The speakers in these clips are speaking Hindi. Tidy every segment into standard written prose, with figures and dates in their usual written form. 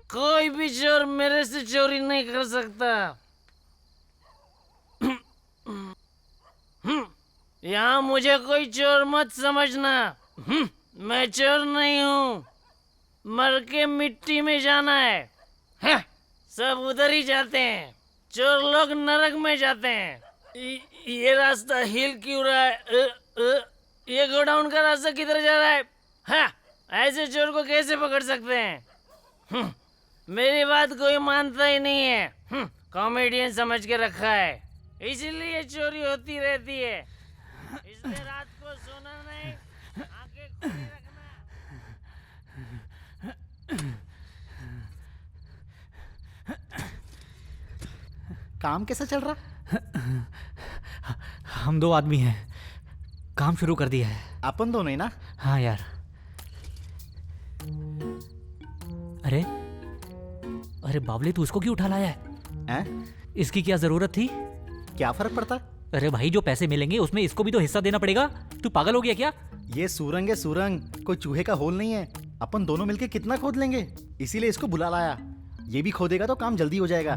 कोई भी चोर मेरे से चोरी नहीं कर सकता। यहाँ मुझे कोई चोर मत समझना। मैं चोर नहीं हूँ। मर के मिट्टी में जाना है। सब उधर ही जाते हैं। चोर लोग नरक में जाते हैं। ये रास्ता हिल क्यों रहा है? ये गोडाउन का रास्ता किधर जा रहा है? हाँ, ऐसे चोर को कैसे पकड़ सकते हैं? मेरी बात कोई मानता ही नहीं है। कॉमेडियन समझ के रखा है, इसीलिए चोरी होती रहती है। इसलिए रात को सोना नहीं, आंखें खुली रखना। काम कैसा चल रहा? हम दो आदमी हैं, काम शुरू कर दिया है। अपन दोनों ही ना? हाँ यार। अरे अरे बावले, तू उसको क्यों उठा लाया है? इसकी क्या जरूरत थी? क्या फर्क पड़ता? अरे भाई, जो पैसे मिलेंगे उसमें इसको भी तो हिस्सा देना पड़ेगा। तू पागल हो गया क्या? ये सुरंग है सुरंग, कोई चूहे का होल नहीं है। अपन दोनों मिलके कितना खोद लेंगे, इसीलिए इसको बुला लाया। ये भी खोदेगा तो काम जल्दी हो जाएगा।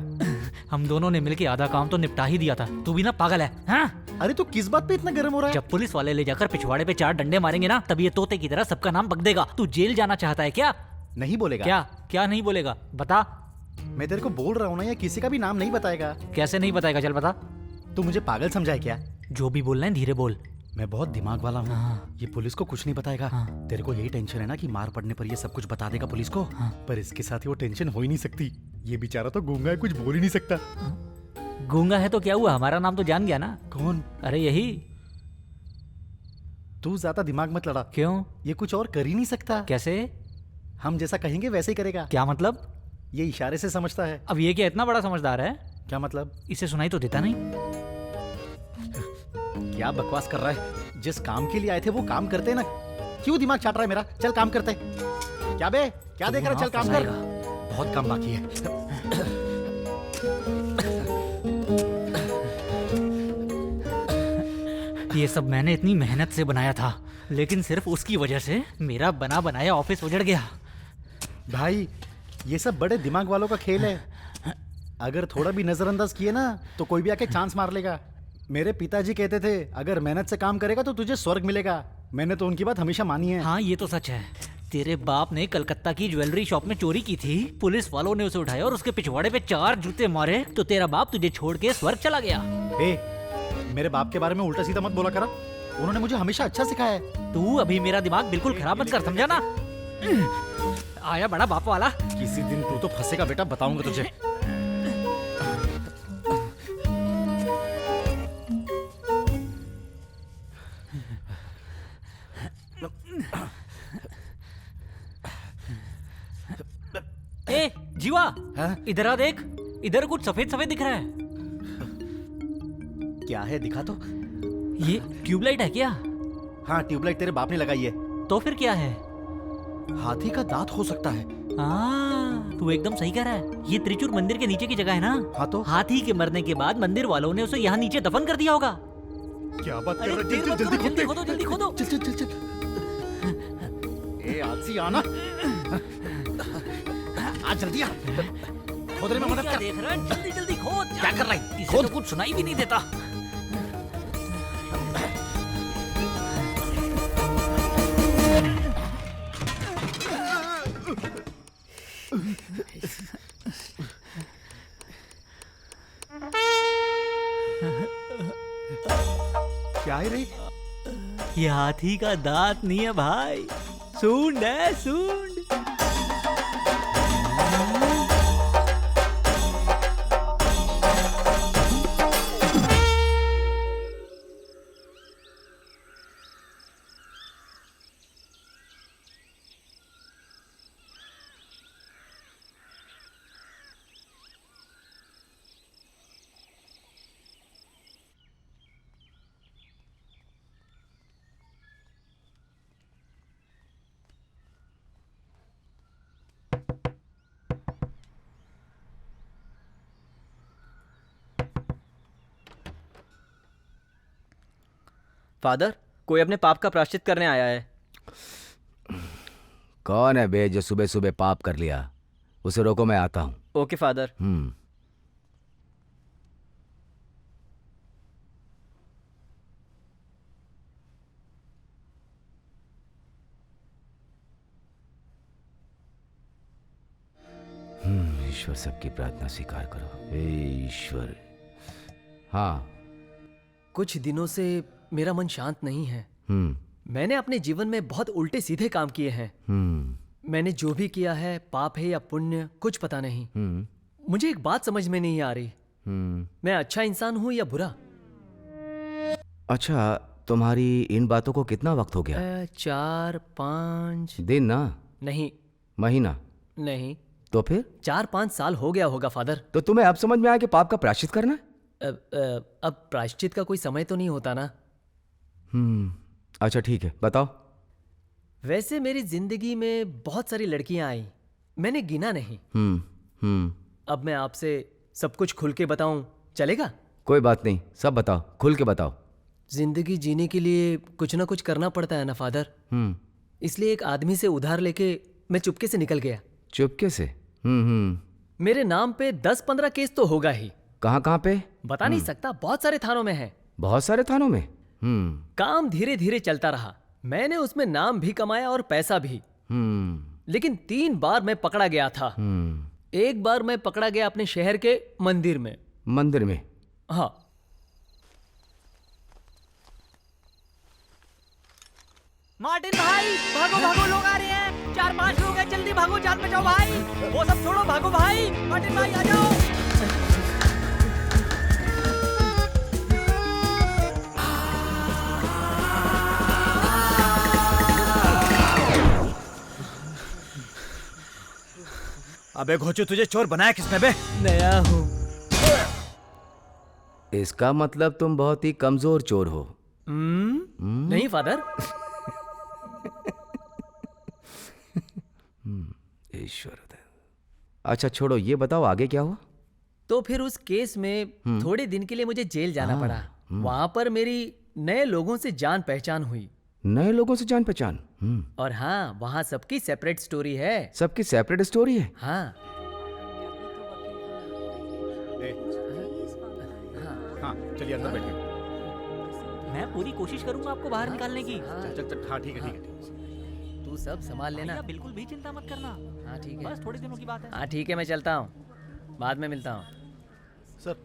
हम दोनों ने मिलके आधा काम तो निपटा ही दिया था। तू भी ना पागल है? हाँ? अरे तू किस बात पे इतना गर्म हो रहा है? जब पुलिस वाले ले जाकर पिछवाड़े पे 4 डंडे मारेंगे ना, तब ये तोते की तरह सबका नाम बक देगा। तू जेल जाना चाहता है क्या? नहीं बोलेगा। क्या क्या नहीं बोलेगा? बता। मैं तेरे को बोल रहा हूँ ना, ये किसी का भी नाम नहीं बताएगा। कैसे नहीं बताएगा? चल बता। तू मुझे पागल समझा है क्या? जो भी बोलना है धीरे बोल। मैं बहुत दिमाग वाला हूँ। हाँ। ये पुलिस को कुछ नहीं बताएगा। हाँ। तेरे को यही टेंशन है ना कि मार पड़ने पर ये सब कुछ बता देगा पुलिस को। हाँ। पर इसके साथ ही वो टेंशन हो ही नहीं सकती। ये बेचारा तो गूंगा है, कुछ बोल ही नहीं सकता। गूंगा है तो क्या हुआ? हमारा नाम तो जान गया ना। कौन? अरे यही। तू ज्यादा दिमाग मत लड़ा। क्यों? ये कुछ और कर ही नहीं सकता। कैसे? हम जैसा कहेंगे वैसे ही करेगा। क्या मतलब? ये इशारे से समझता है। अब ये क्या इतना बड़ा समझदार है? क्या मतलब? इसे सुनाई तो देता नहीं। क्या बकवास कर रहा है? जिस काम के लिए आए थे वो काम करते ना। क्यों दिमाग चाट रहा है मेरा? चल काम करते। क्या बे, क्या देख रहा है? चल काम कर। बहुत काम बाकी है। ये सब मैंने इतनी मेहनत से बनाया था, लेकिन सिर्फ उसकी वजह से मेरा बना बनाया ऑफिस उजड़ गया। भाई, ये सब बड़े दिमाग वालों का खेल है। अगर थोड़ा भी नजरअंदाज किए ना तो कोई भी आके चांस मार लेगा। मेरे पिताजी कहते थे अगर मेहनत से काम करेगा तो तुझे स्वर्ग मिलेगा। मैंने तो उनकी बात हमेशा मानी है। हाँ, ये तो सच है। तेरे बाप ने कलकत्ता की ज्वेलरी शॉप में चोरी की थी। पुलिस वालों ने उसे उठाया और उसके पिछवाड़े पे 4 जूते मारे तो तेरा बाप तुझे छोड़ के स्वर्ग चला गया। मेरे बाप के बारे में उल्टा सीधा मत बोला करा। उन्होंने मुझे हमेशा अच्छा सिखाया है। तू अभी मेरा दिमाग बिल्कुल खराब मत कर, समझा ना? आया बड़ा बाप वाला। किसी दिन तू तो फंसेगा बेटा, बताऊंगा तुझे। ए जीवा, हाँ? इधर आ देख। इधर कुछ सफेद सफेद दिख रहा है। क्या है? दिखा तो। ये ट्यूबलाइट है क्या? हाँ, ट्यूबलाइट तेरे बाप ने लगाई है। तो फिर क्या है? हाथी का दांत हो सकता है। तू एकदम सही कह रहा है। ये त्रिचूर मंदिर के नीचे की जगह है ना? हाँ तो? हाथी के मरने के बाद मंदिर वालों ने उसे यहाँ नीचे दफन कर दिया होगा। क्या बात कर अरे रहा है? देर मत करो, जल्दी खोदो, जल्दी खोदो। चल चल चल चल। ए आलसी आना। आ जल्दी आ। खोदने में मदद क्या कर। देख रहा है? जल्दी जल्दी खोद। क्या कर रहा है? इसे तो कुछ सुनाई भी नहीं देता। क्या है रे? ये हाथी का दांत नहीं है भाई, सूंड है, सूंड। फादर, कोई अपने पाप का प्रायश्चित करने आया है। कौन है बे जो सुबह सुबह पाप कर लिया? उसे रोको, मैं आता हूँ। Okay father. ईश्वर सबकी प्रार्थना स्वीकार करो। हे ईश्वर। हाँ। कुछ दिनों से मेरा मन शांत नहीं है। मैंने अपने जीवन में बहुत उल्टे सीधे काम किए हैं। मैंने जो भी किया है, पाप है या पुण्य, कुछ पता नहीं। मुझे एक बात समझ में नहीं आ रही, मैं अच्छा इंसान हूँ या बुरा? अच्छा, तुम्हारी इन बातों को कितना वक्त हो गया? 4-5 दिन ना? नहीं। महीना? नहीं। तो फिर? 4-5 साल हो गया होगा फादर। तो तुम्हें अब समझ में आया कि पाप का प्रायश्चित करना है? अब प्रायश्चित का कोई समय तो नहीं होता ना। अच्छा ठीक है, बताओ। वैसे मेरी जिंदगी में बहुत सारी लड़कियां आई, मैंने गिना नहीं। अब मैं आपसे सब कुछ खुल के बताऊं, चलेगा? कोई बात नहीं, सब बताओ, खुल के बताओ। जिंदगी जीने के लिए कुछ ना कुछ करना पड़ता है ना फादर। इसलिए एक आदमी से उधार लेके मैं चुपके से निकल गया। चुपके से? मेरे नाम पे 10-15 केस तो होगा ही। कहाँ कहाँ पे? बता नहीं सकता, बहुत सारे थानों में है। बहुत सारे थानों में? काम धीरे धीरे चलता रहा, मैंने उसमें नाम भी कमाया और पैसा भी। लेकिन 3 बार मैं पकड़ा गया था। एक बार मैं पकड़ा गया अपने शहर के मंदिर में। मंदिर में? हाँ। मार्टिन भाई, भागो भागो, लोग आ रहे हैं। 4-5 लोग हैं, जल्दी भागो, जान बचाओ भाई। वो सब छोड़ो, भागो भाई। मार्टिन भाई आ जाओ। अबे घोचू, तुझे चोर बनाया किसने बे? नया हूँ। इसका मतलब तुम बहुत ही कमजोर चोर हो। नहीं फादर। ईश्वर। अच्छा छोड़ो, ये बताओ आगे क्या हुआ? तो फिर उस केस में थोड़े दिन के लिए मुझे जेल जाना पड़ा। वहां पर मेरी नए लोगों से जान पहचान हुई। नए लोगों से जान पहचान? और हाँ, वहाँ सबकी सेपरेट स्टोरी है। सबकी सेपरेट स्टोरी है? हाँ। हाँ चलिए अंदर बैठिए। मैं पूरी कोशिश करूंगा आपको बाहर निकालने की। चल हाँ ठीक है। तू सब संभाल लेना। भैया बिल्कुल भी चिंता मत करना। हाँ ठीक है। बस थोड़े दिनों की बात है। हाँ ठीक है, मैं चलता हूँ, बाद में मिलता हूँ। सर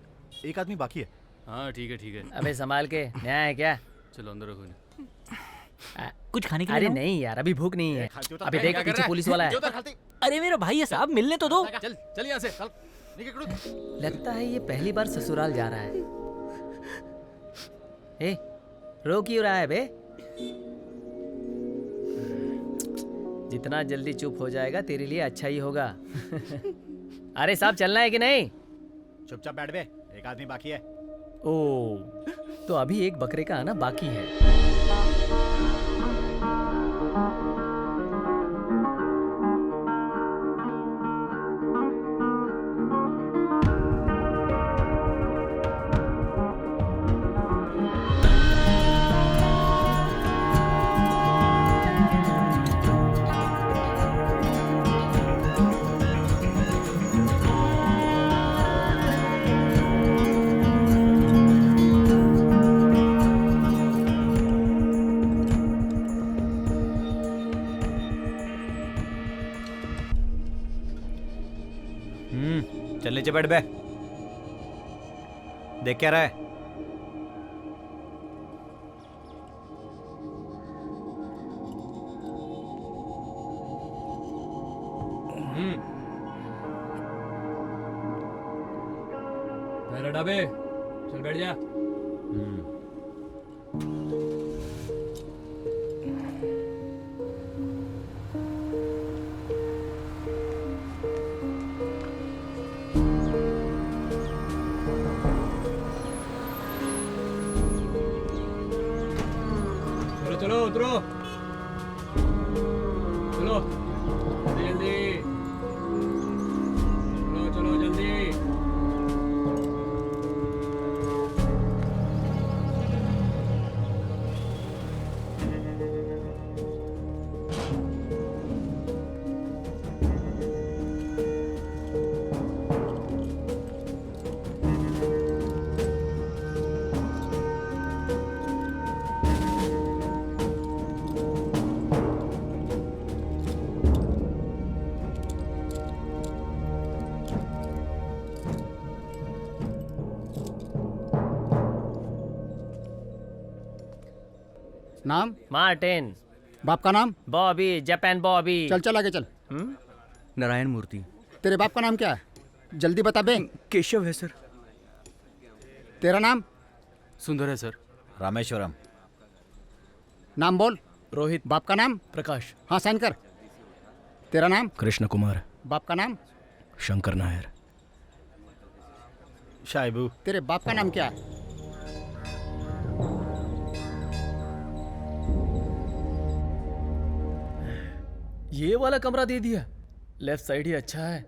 एक आदमी बाकी है। हाँ ठीक है। अबे संभाल के, नया है क्या? चलो अंदर रखो इन्हें। कुछ खाने के लिए अरे लाऊं? नहीं यार, अभी भूख नहीं है। अभी देख, पीछे पुलिस वाला है। अरे मेरा भाई है साहब, मिलने तो दो। चल यहाँ से चल। लगता है ये पहली बार ससुराल जा रहा है। ए, रो क्यों रहा है बे? जितना जल्दी चुप हो जाएगा तेरे लिए अच्छा ही होगा। अरे साहब, चलना है कि नहीं? चुपचाप बैठ बे, एक आदमी बाकी है। ओ, तो अभी एक बकरे का आना बाकी है। चल नीचे बैठ बे। देख क्या रहा है? डाबे चल बैठ जा। चलो उतरो चलो जल्दी चलो जल्दी। नाम? मार्टिन। बाप का नाम? बॉबी, जापान बॉबी। चल चल आगे चल। नारायण मूर्ति। तेरे बाप का नाम क्या है? जल्दी बता बे। केशव है सर। तेरा नाम? सुंदर है सर। रामेश्वरम। नाम बोल। रोहित। बाप का नाम? प्रकाश। हाँ साइन कर। तेरा नाम? कृष्ण कुमार। बाप का नाम? शंकर नायर। शाइबू। तेरे बाप का नाम क्या है? ये वाला कमरा दे दिया। लेफ्ट साइड ही अच्छा है।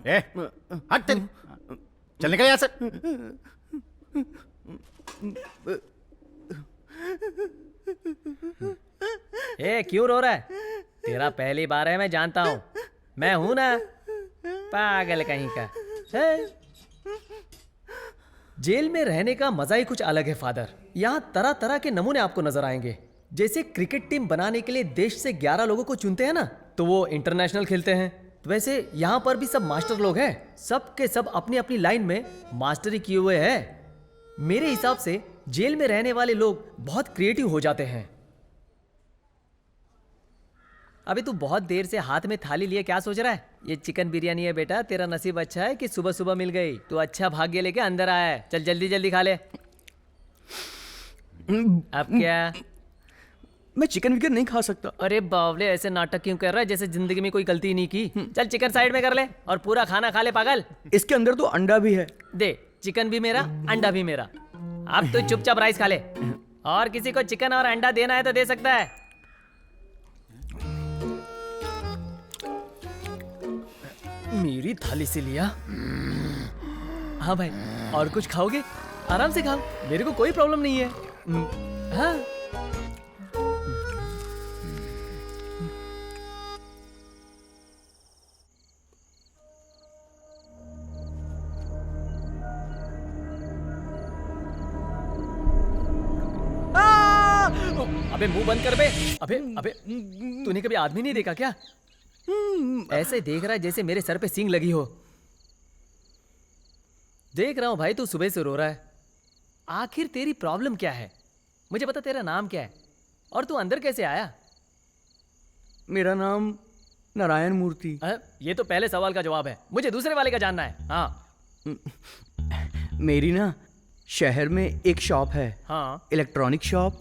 ए, हट तेरी। चल निकल यहाँ से। ए क्यों रो रहा है? तेरा पहली बार है, मैं जानता हूँ। मैं हूं ना, पागल कहीं का है? जेल में रहने का मजा ही कुछ अलग है फादर। यहाँ तरह तरह के नमूने आपको नजर आएंगे। जैसे क्रिकेट टीम बनाने के लिए देश से 11 लोगों को चुनते हैं ना, तो वो इंटरनेशनल खेलते हैं। तो वैसे यहाँ पर भी सब मास्टर लोग हैं। सब के सब अपनी अपनी लाइन में मास्टरी किए हुए हैं। मेरे हिसाब से जेल में रहने वाले लोग बहुत क्रिएटिव हो जाते हैं। अभी तू बहुत देर से हाथ में थाली लिए क्या सोच रहा है? ये चिकन बिरयानी है बेटा। तेरा नसीब अच्छा है कि सुबह सुबह मिल गई। तू अच्छा भाग्य लेके अंदर आया है। चल जल्दी जल्दी खा ले। अब क्या? मैं चिकन विकन नहीं खा सकता। अरे बावले, ऐसे नाटक क्यों कर रहा है जैसे जिंदगी में कोई गलती नहीं की? चल चिकन साइड में कर ले और पूरा खाना खा ले पागल। इसके अंदर तो अंडा भी है। दे, चिकन भी मेरा, अंडा भी मेरा। अब तो चुपचाप राइस खा ले। और किसी को चिकन और अंडा देना है तो दे सकता है। मेरी थाली से लिया। हाँ भाई, और कुछ खाओगे? आराम से खाओ, मेरे को कोई प्रॉब्लम नहीं है। हाँ। अबे मुंह बंद कर बे। अबे अबे, तूने कभी आदमी नहीं देखा क्या? ऐसे देख रहा है जैसे मेरे सर पे सींग लगी हो। देख रहा हूं भाई, तू सुबह से रो रहा है। आखिर तेरी प्रॉब्लम क्या है? मुझे बता, तेरा नाम क्या है और तू अंदर कैसे आया? मेरा नाम नारायण मूर्ति। ये तो पहले सवाल का जवाब है। मुझे दूसरे वाले का जानना है। हाँ। मेरी ना शहर में एक शॉप है। हाँ। Electronic shop.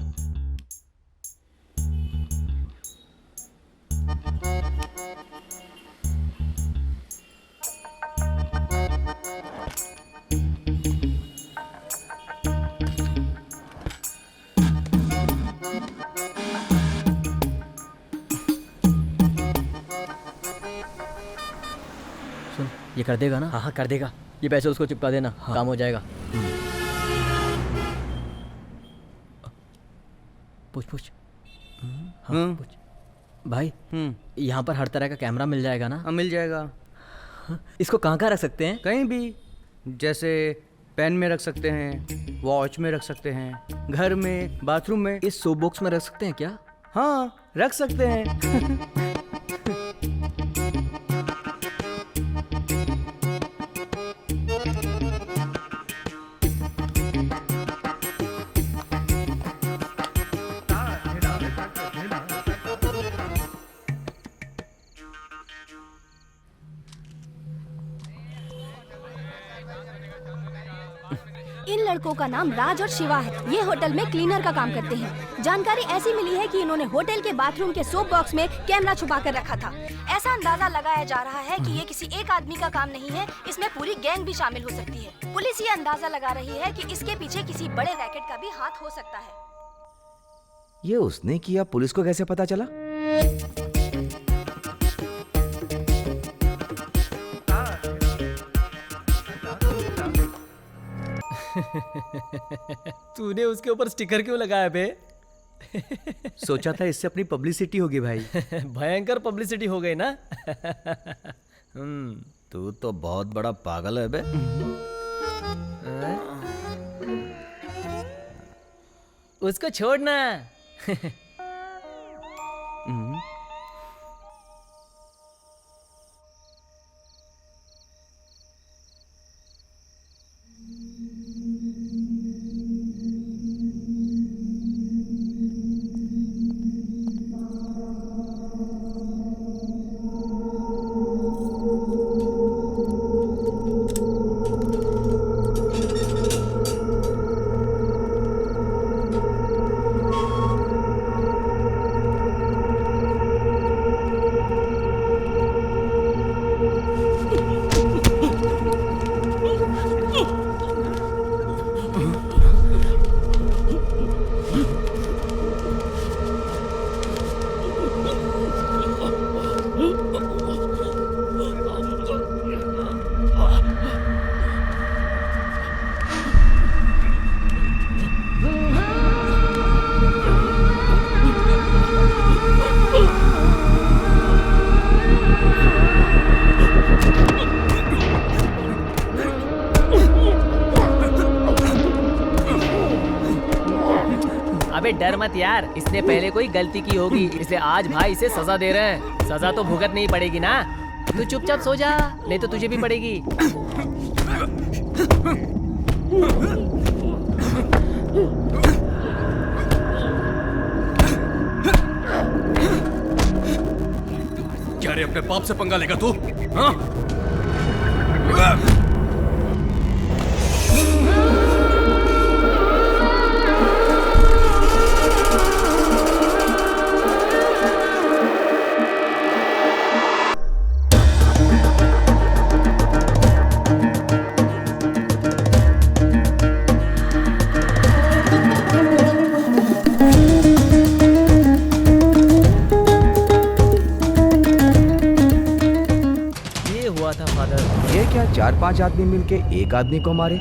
ये कर देगा ना? हाँ हाँ कर देगा। ये पैसे उसको चिपका देना। हाँ। काम हो जाएगा। पूछ पूछ। हाँ पूछ। भाई यहाँ पर हर तरह का कैमरा मिल जाएगा ना? हाँ मिल जाएगा। इसको कहाँ कहाँ रख सकते हैं? कहीं भी, जैसे पेन में रख सकते हैं, वॉच में रख सकते हैं, घर में, बाथरूम में। इस सोप बॉक्स में रख सकते हैं क्या? हाँ रख सकते हैं। इन लड़कों का नाम राज और शिवा है। ये होटल में क्लीनर का काम करते हैं। जानकारी ऐसी मिली है कि इन्होंने होटल के बाथरूम के सोप बॉक्स में कैमरा छुपा कर रखा था। ऐसा अंदाजा लगाया जा रहा है कि ये किसी एक आदमी का काम नहीं है, इसमें पूरी गैंग भी शामिल हो सकती है। पुलिस ये अंदाजा लगा रही है कि इसके पीछे किसी बड़े रैकेट का भी हाथ हो सकता है। ये उसने किया, पुलिस को कैसे पता चला? तूने उसके ऊपर स्टिकर क्यों लगाया बे? सोचा था इससे अपनी पब्लिसिटी होगी भाई। भयंकर पब्लिसिटी हो गई ना? तू तो बहुत बड़ा पागल है बे। उसको छोड़ना। डर मत यार, इसने पहले कोई गलती की होगी, इसलिए आज भाई इसे सजा दे रहे हैं। सजा तो भुगतनी ही पड़ेगी ना। तू चुपचाप सो जा, नहीं तो तुझे भी पड़ेगी। क्या रे, अपने बाप से पंगा लेगा तू? हाँ? ये हुआ था फादर। ये क्या 4-5 आदमी मिलके एक आदमी को मारे?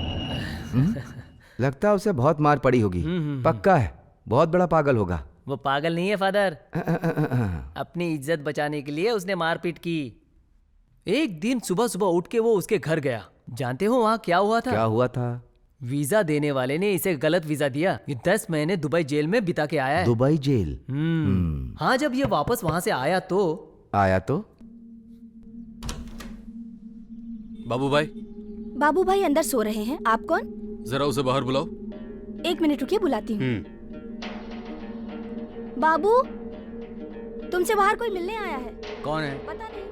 लगता है उसे बहुत मार पड़ी होगी। पक्का है, बहुत बड़ा पागल होगा। वो पागल नहीं है फादर, अपनी इज्जत बचाने के लिए उसने मारपीट की। एक दिन सुबह सुबह उठ के वो उसके घर गया। जानते हो वहाँ क्या हुआ था? क्या हुआ था? वीजा देने वाले ने इसे गलत वीजा दिया। ये 10 महीने दुबई जेल में बिता के आया है। Dubai jail? हाँ, जब ये वापस वहां से आया तो बाबू भाई अंदर सो रहे हैं। आप कौन? जरा उसे बाहर बुलाओ। 1 मिनट रुकिए, बुलाती हूँ। बाबू, तुमसे बाहर कोई मिलने आया है। कौन है? पता नहीं।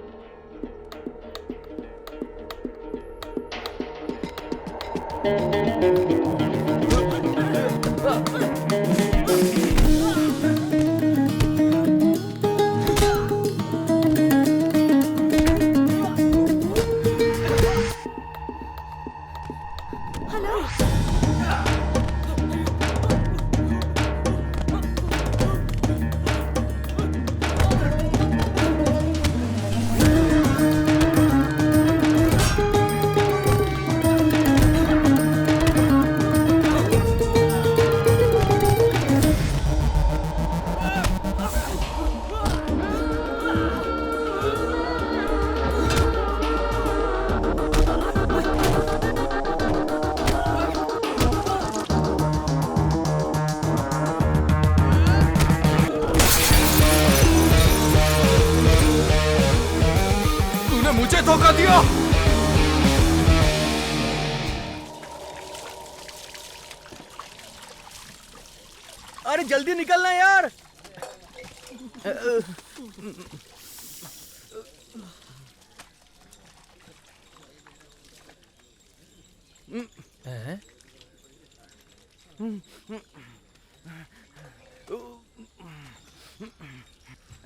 हेलो। तूने मुझे धोखा दिया। अरे जल्दी निकलना यार।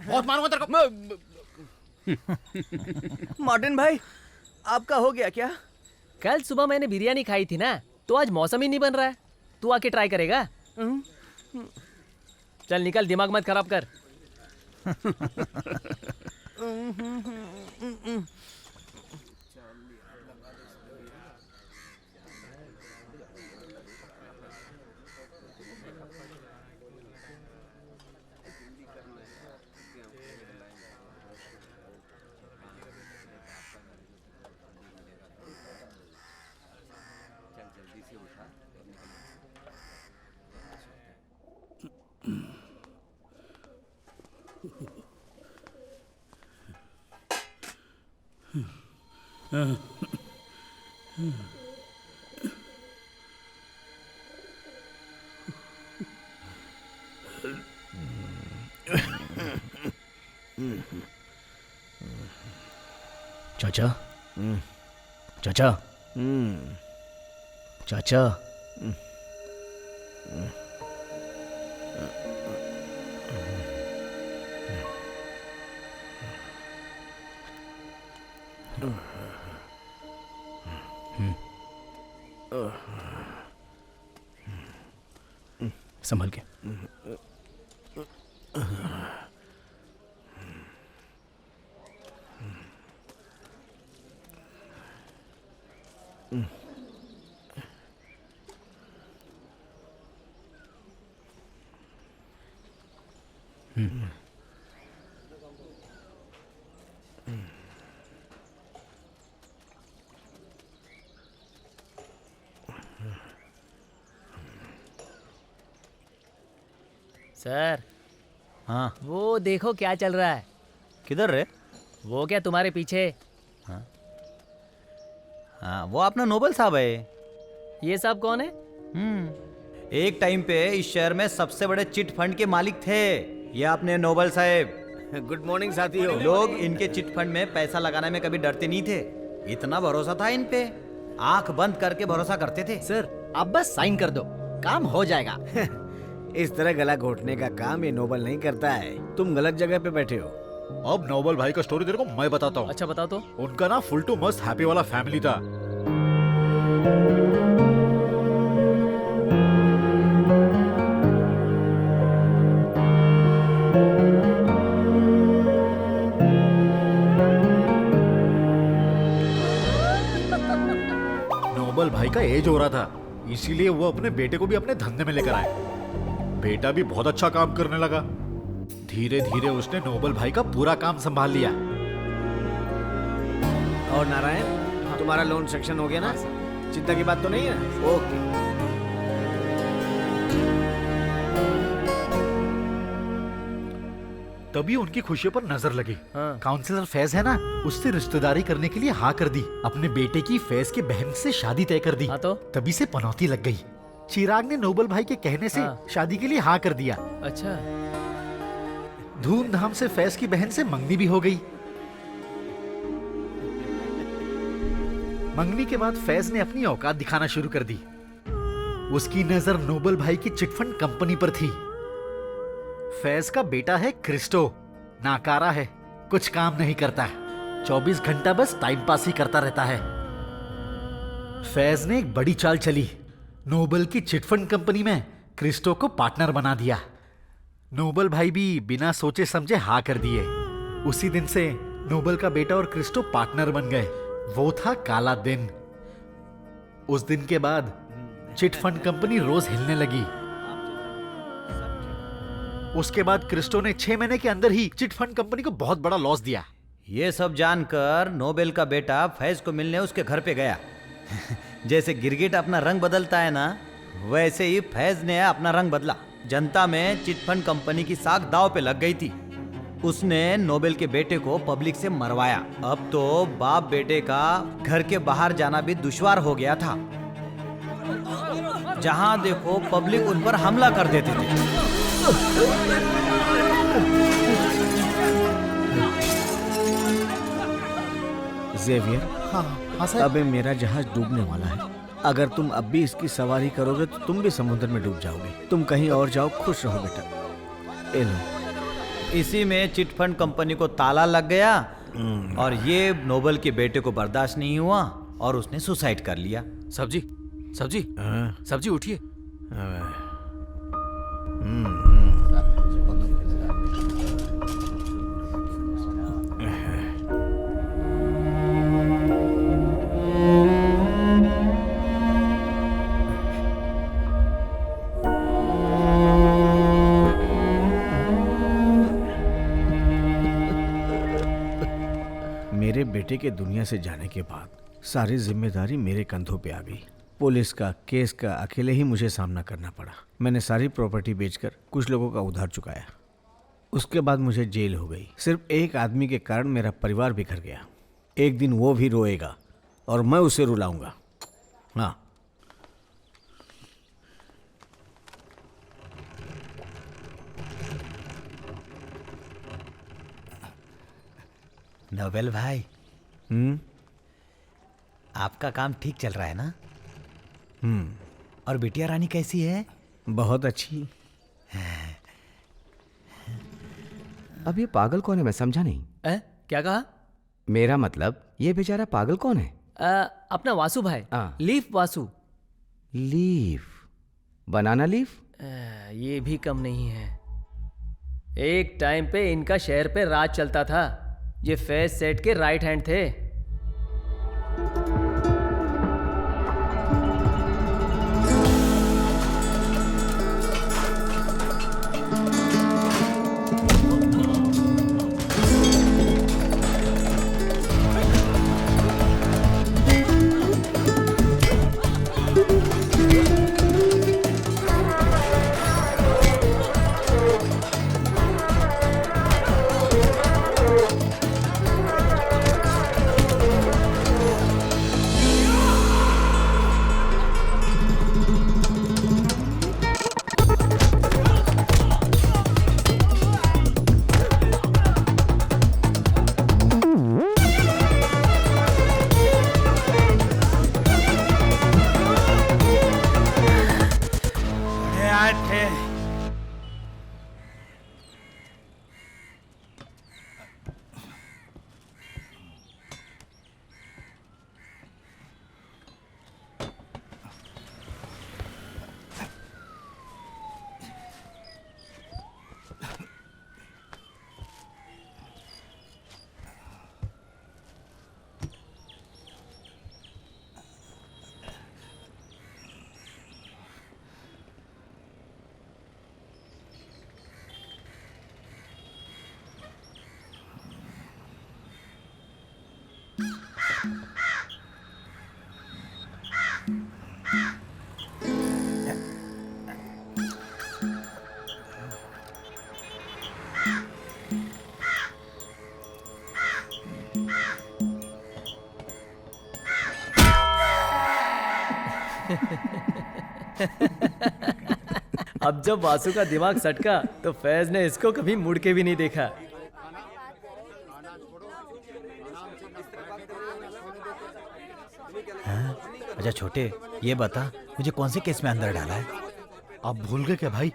बहुत मारूंगा तेरे को। मार्टिन भाई, आपका हो गया क्या? कल सुबह मैंने बिरयानी खाई थी ना, तो आज मौसम ही नहीं बन रहा है। तू आके ट्राई करेगा? चल निकल, दिमाग मत खराब कर। चाचा, चाचा, चाचा, संभल के। सर, हाँ वो देखो क्या चल रहा है। किधर रे? वो क्या तुम्हारे पीछे? हाँ वो अपना नोबल साहब है। ये सब कौन है? एक टाइम पे इस शहर में सबसे बड़े चिट फंड के मालिक थे ये अपने नोबल साहब। गुड मॉर्निंग साथियों। लोग इनके चिट फंड में पैसा लगाने में कभी डरते नहीं थे, इतना भरोसा था इन पे, आंख बंद करके भरोसा करते थे। सर आप बस साइन कर दो, काम हो जाएगा। इस तरह गला घोटने का काम ये नोबल नहीं करता है। तुम गलत जगह पे बैठे हो। अब नोबल भाई का स्टोरी तेरे को मैं बताता हूँ। अच्छा बताओ तो। उनका ना फुल टू मस्त हैप्पी वाला फैमिली था। नोबल भाई का एज हो रहा था, इसीलिए वो अपने बेटे को भी अपने धंधे में लेकर आए। बेटा भी बहुत अच्छा काम करने लगा। धीरे धीरे उसने नोबल भाई का पूरा काम संभाल लिया। और नारायण, तुम्हारा लोन सेक्शन हो गया ना? चिंता की बात तो नहीं है? ओके। तभी उनकी खुशियों पर नजर लगी। काउंसलर फैज है ना, उससे रिश्तेदारी करने के लिए हाँ कर दी। अपने बेटे की फैज के बहन से शादी तय कर दी। हाँ तो? तभी से पनौती लग गई। चिराग ने नोबल भाई के कहने से शादी के लिए हाँ कर दिया। अच्छा। धूमधाम से फैज की बहन से मंगनी भी हो गई। मंगनी के बाद फैज ने अपनी औकात दिखाना शुरू कर दी। उसकी नजर नोबल भाई की चिटफंड कंपनी पर थी। फैज का बेटा है क्रिस्टो, नाकारा है, कुछ काम नहीं करता, 24 घंटा बस टाइम पास ही करता रहता है। फैज ने एक बड़ी चाल चली, नोबल की चिटफंड कंपनी में क्रिस्टो को पार्टनर बना दिया। नोबल भाई भी बिना सोचे समझे हाँ कर दिए। उसी दिन से नोबल का बेटा और क्रिस्टो पार्टनर बन गए। वो था काला दिन। उस दिन के बाद चिटफंड कंपनी रोज हिलने लगी। उसके बाद क्रिस्टो ने 6 महीने के अंदर ही चिटफंड कंपनी को बहुत बड़ा लॉस दिया। ये सब जानकर नोबेल का बेटा फैज को मिलने उसके घर पे गया। जैसे गिरगिट अपना रंग बदलता है ना, वैसे ही फैज ने अपना रंग बदला। जनता में चिटफंड कंपनी की साख दांव पे लग गई थी। उसने नोबेल के बेटे को पब्लिक से मरवाया। अब तो बाप बेटे का घर के बाहर जाना भी दुश्वार हो गया था। जहां देखो पब्लिक उन पर हमला कर देते थे। जेवियर, हाँ सर। अब मेरा जहाज डूबने वाला है। अगर तुम अब भी इसकी सवारी करोगे तो तुम भी समुद्र में डूब जाओगे। तुम कहीं और जाओ, खुश रहो बेटा। ए लो। इसी में चिटफंड कंपनी को ताला लग गया और ये नोबेल के बेटे को बर्दाश्त नहीं हुआ और उसने सुसाइड कर लिया। सब्जी सब्जी सब्जी उठिए। मेरे बेटे के दुनिया से जाने के बाद सारी जिम्मेदारी मेरे कंधों पे आ गई। पुलिस का, केस का अकेले ही मुझे सामना करना पड़ा। मैंने सारी प्रॉपर्टी बेचकर कुछ लोगों का उधार चुकाया। उसके बाद मुझे जेल हो गई। सिर्फ एक आदमी के कारण मेरा परिवार बिखर गया। एक दिन वो भी रोएगा और मैं उसे रुलाऊंगा। हाँ, नोबेल भाई, आपका काम ठीक चल रहा है ना? और बिटिया रानी कैसी है? बहुत अच्छी। अब ये पागल कौन है, मैं समझा नहीं। क्या कहा? मेरा मतलब ये बेचारा पागल कौन है? अपना वासु भाई। Leaf Vasu. Leaf? Banana leaf? ये भी कम नहीं है। एक टाइम पे इनका शहर पे राज चलता था। ये फैज सेठ के राइट हैंड थे। अब जब वासु का दिमाग सटका तो फैज ने इसको कभी मुड़ के भी नहीं देखा। अच्छा छोटे, ये बता मुझे कौन से केस में अंदर डाला है? आप भूल गए क्या भाई?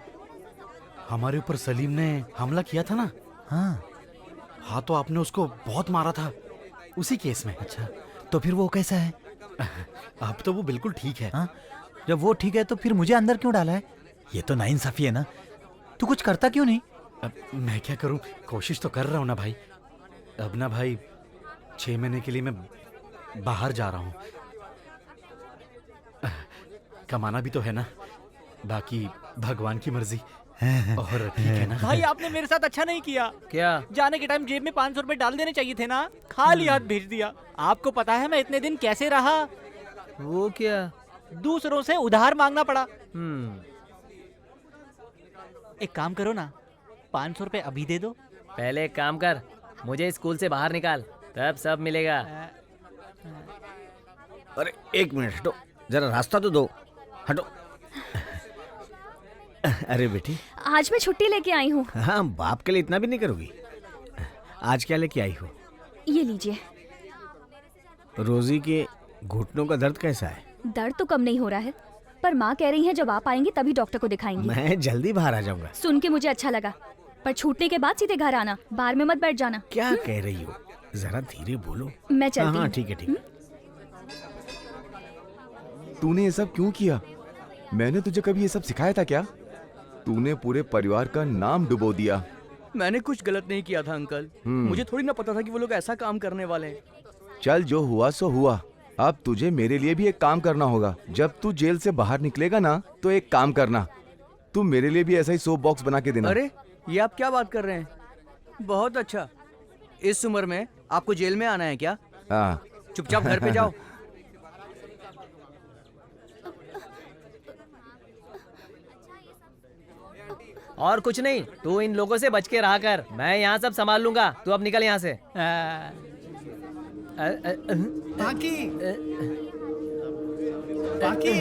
हमारे ऊपर सलीम ने हमला किया था ना। हाँ तो आपने उसको बहुत मारा था, उसी केस में। अच्छा, तो फिर वो कैसा है? अब तो वो बिल्कुल ठीक है। हाँ, जब वो ठीक है तो फिर मुझे अंदर क्यों डाला है? ये तो नाइंसाफी है ना। तू कुछ करता क्यों नहीं? अब मैं क्या करूं, कोशिश तो कर रहा हूं ना भाई। अब ना भाई 6 महीने के लिए मैं बाहर जा रहा हूं। कमाना भी तो है ना, बाकी भगवान की मर्जी। और ठीक है ना भाई, आपने मेरे साथ अच्छा नहीं किया। क्या? जाने के टाइम जेब में 500 रुपए डाल देने चाहिए थे ना, खाली हाथ भेज दिया। आपको पता है मैं इतने दिन कैसे रहा? वो क्या? दूसरों से उधार मांगना पड़ा। एक काम करो ना, 500 रुपए अभी दे दो। पहले एक काम कर, मुझे स्कूल से बाहर निकाल, तब सब मिलेगा। अरे 1 मिनट हटो, जरा रास्ता तो दो, हटो। अरे बेटी, आज मैं छुट्टी लेके आई हूँ। हाँ, बाप के लिए इतना भी नहीं करोगी। आज क्या लेके आई हो? ये लीजिए। रोजी के घुटनों का दर्द कैसा है? दर्द तो कम नहीं हो रहा है, पर माँ कह रही है जब आप आएंगे तभी डॉक्टर को दिखाएंगी। मैं जल्दी बाहर आ जाऊंगा। सुन के मुझे अच्छा लगा, पर छूटने के बाद सीधे घर आना, बार में मत बैठ जाना। क्या कह रही हो? जरा धीरे बोलो। मैं चलती हाँ हूँ। ठीक है, ठीक है। तूने ये सब क्यों किया? मैंने तुझे कभी ये सब सिखाया था क्या? तूने पूरे परिवार का नाम डुबो दिया। मैंने कुछ गलत नहीं किया था अंकल। मुझे थोड़ी ना पता था कि वो लोग ऐसा काम करने वाले हैं। चल, जो हुआ सो हुआ। अब तुझे मेरे लिए भी एक काम करना होगा। जब तू जेल से बाहर निकलेगा ना, तो एक काम करना, तू मेरे लिए भी ऐसा ही सोप बॉक्स बना के देना। अरे ये आप क्या बात कर रहे हैं? बहुत अच्छा। इस उम्र में आपको जेल में आना है क्या? हाँ। चुपचाप घर पे जाओ। और कुछ नहीं, तू इन लोगों से बच के रहा कर, मैं यहाँ सब संभाल लूंगा। तू अब निकल यहाँ से। बाकी बाकी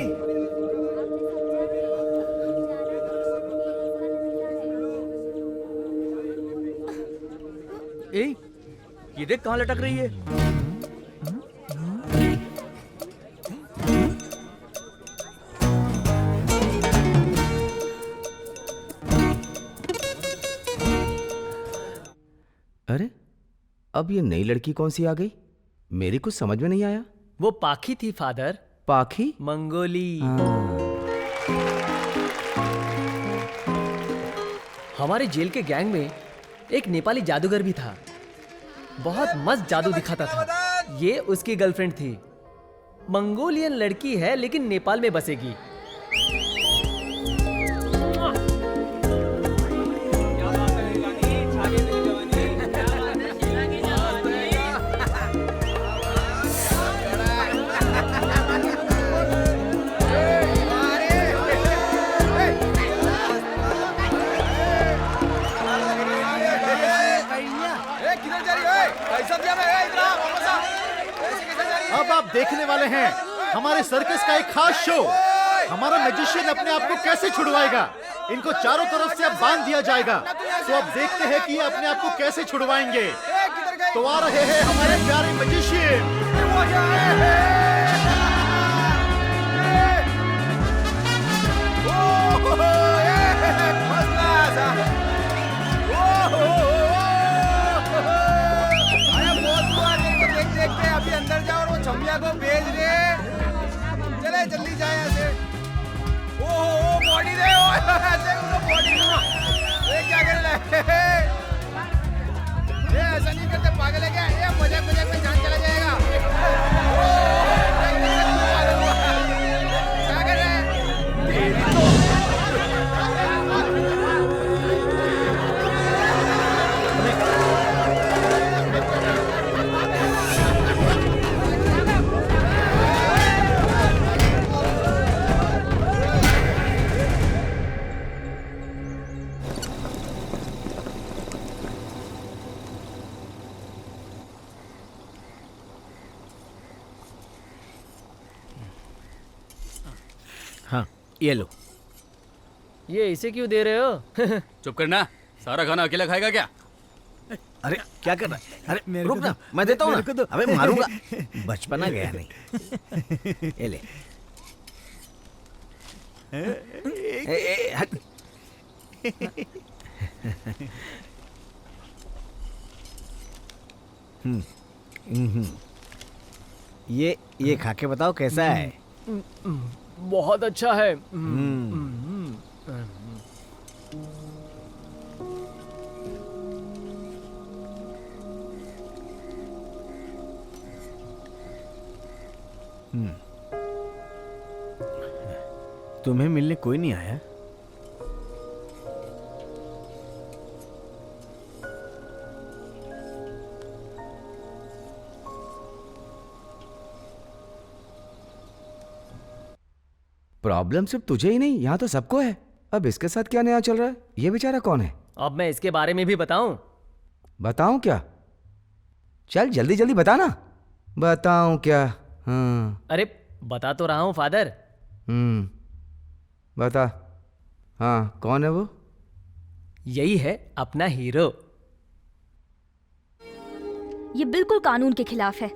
ए, ये देख कहाँ लटक रही है। अरे, अब ये नई लड़की कौन सी आ गई? मेरी कुछ समझ में नहीं आया। वो पाखी थी फादर। पाखी? मंगोली। हमारे जेल के गैंग में एक नेपाली जादूगर भी था, बहुत मस्त जादू दिखाता था। ये उसकी गर्लफ्रेंड थी। मंगोलियन लड़की है लेकिन नेपाल में बसेगी। अब आप देखने वाले हैं हमारे सर्कस का एक खास शो। हमारा मैजिशियन अपने आप को कैसे छुड़वाएगा। इनको चारों तरफ से अब बांध दिया जाएगा। तो अब देखते हैं कि ये अपने आप को कैसे छुड़वाएंगे। तो आ रहे हैं हमारे प्यारे मैजिशियन। देखते अभी अंदर जाओ और वो छमिया को भेज दे। चले जल्दी जाए ऐसे। ओ बॉडी दे, बॉडी ये क्या कर रहा है? ये ऐसा नहीं करते, पागल है क्या? ये मजाक मजाक में जान चला जाएगा। क्या कर रहे हैं? हाँ ये लो। ये इसे क्यों दे रहे हो? चुप करना, सारा खाना अकेला खाएगा क्या? अरे क्या कर रहा है? अरे रुक ना, मैं देता हूँ ना। अबे मारूंगा। बचपना गया नहीं। ये ले। हट। ये खा के बताओ कैसा है? बहुत अच्छा है। तुम्हें मिलने कोई नहीं आया? प्रॉब्लम सिर्फ तुझे ही नहीं, यहाँ तो सबको है। अब इसके साथ क्या नया चल रहा है? ये बेचारा कौन है? अब मैं इसके बारे में भी बताऊं? बताऊं क्या? चल जल्दी जल्दी बता ना। बताऊं क्या? हाँ। अरे बता तो रहा हूं फादर। बता। हाँ कौन है वो? यही है अपना हीरो। ये बिल्कुल कानून के खिलाफ है।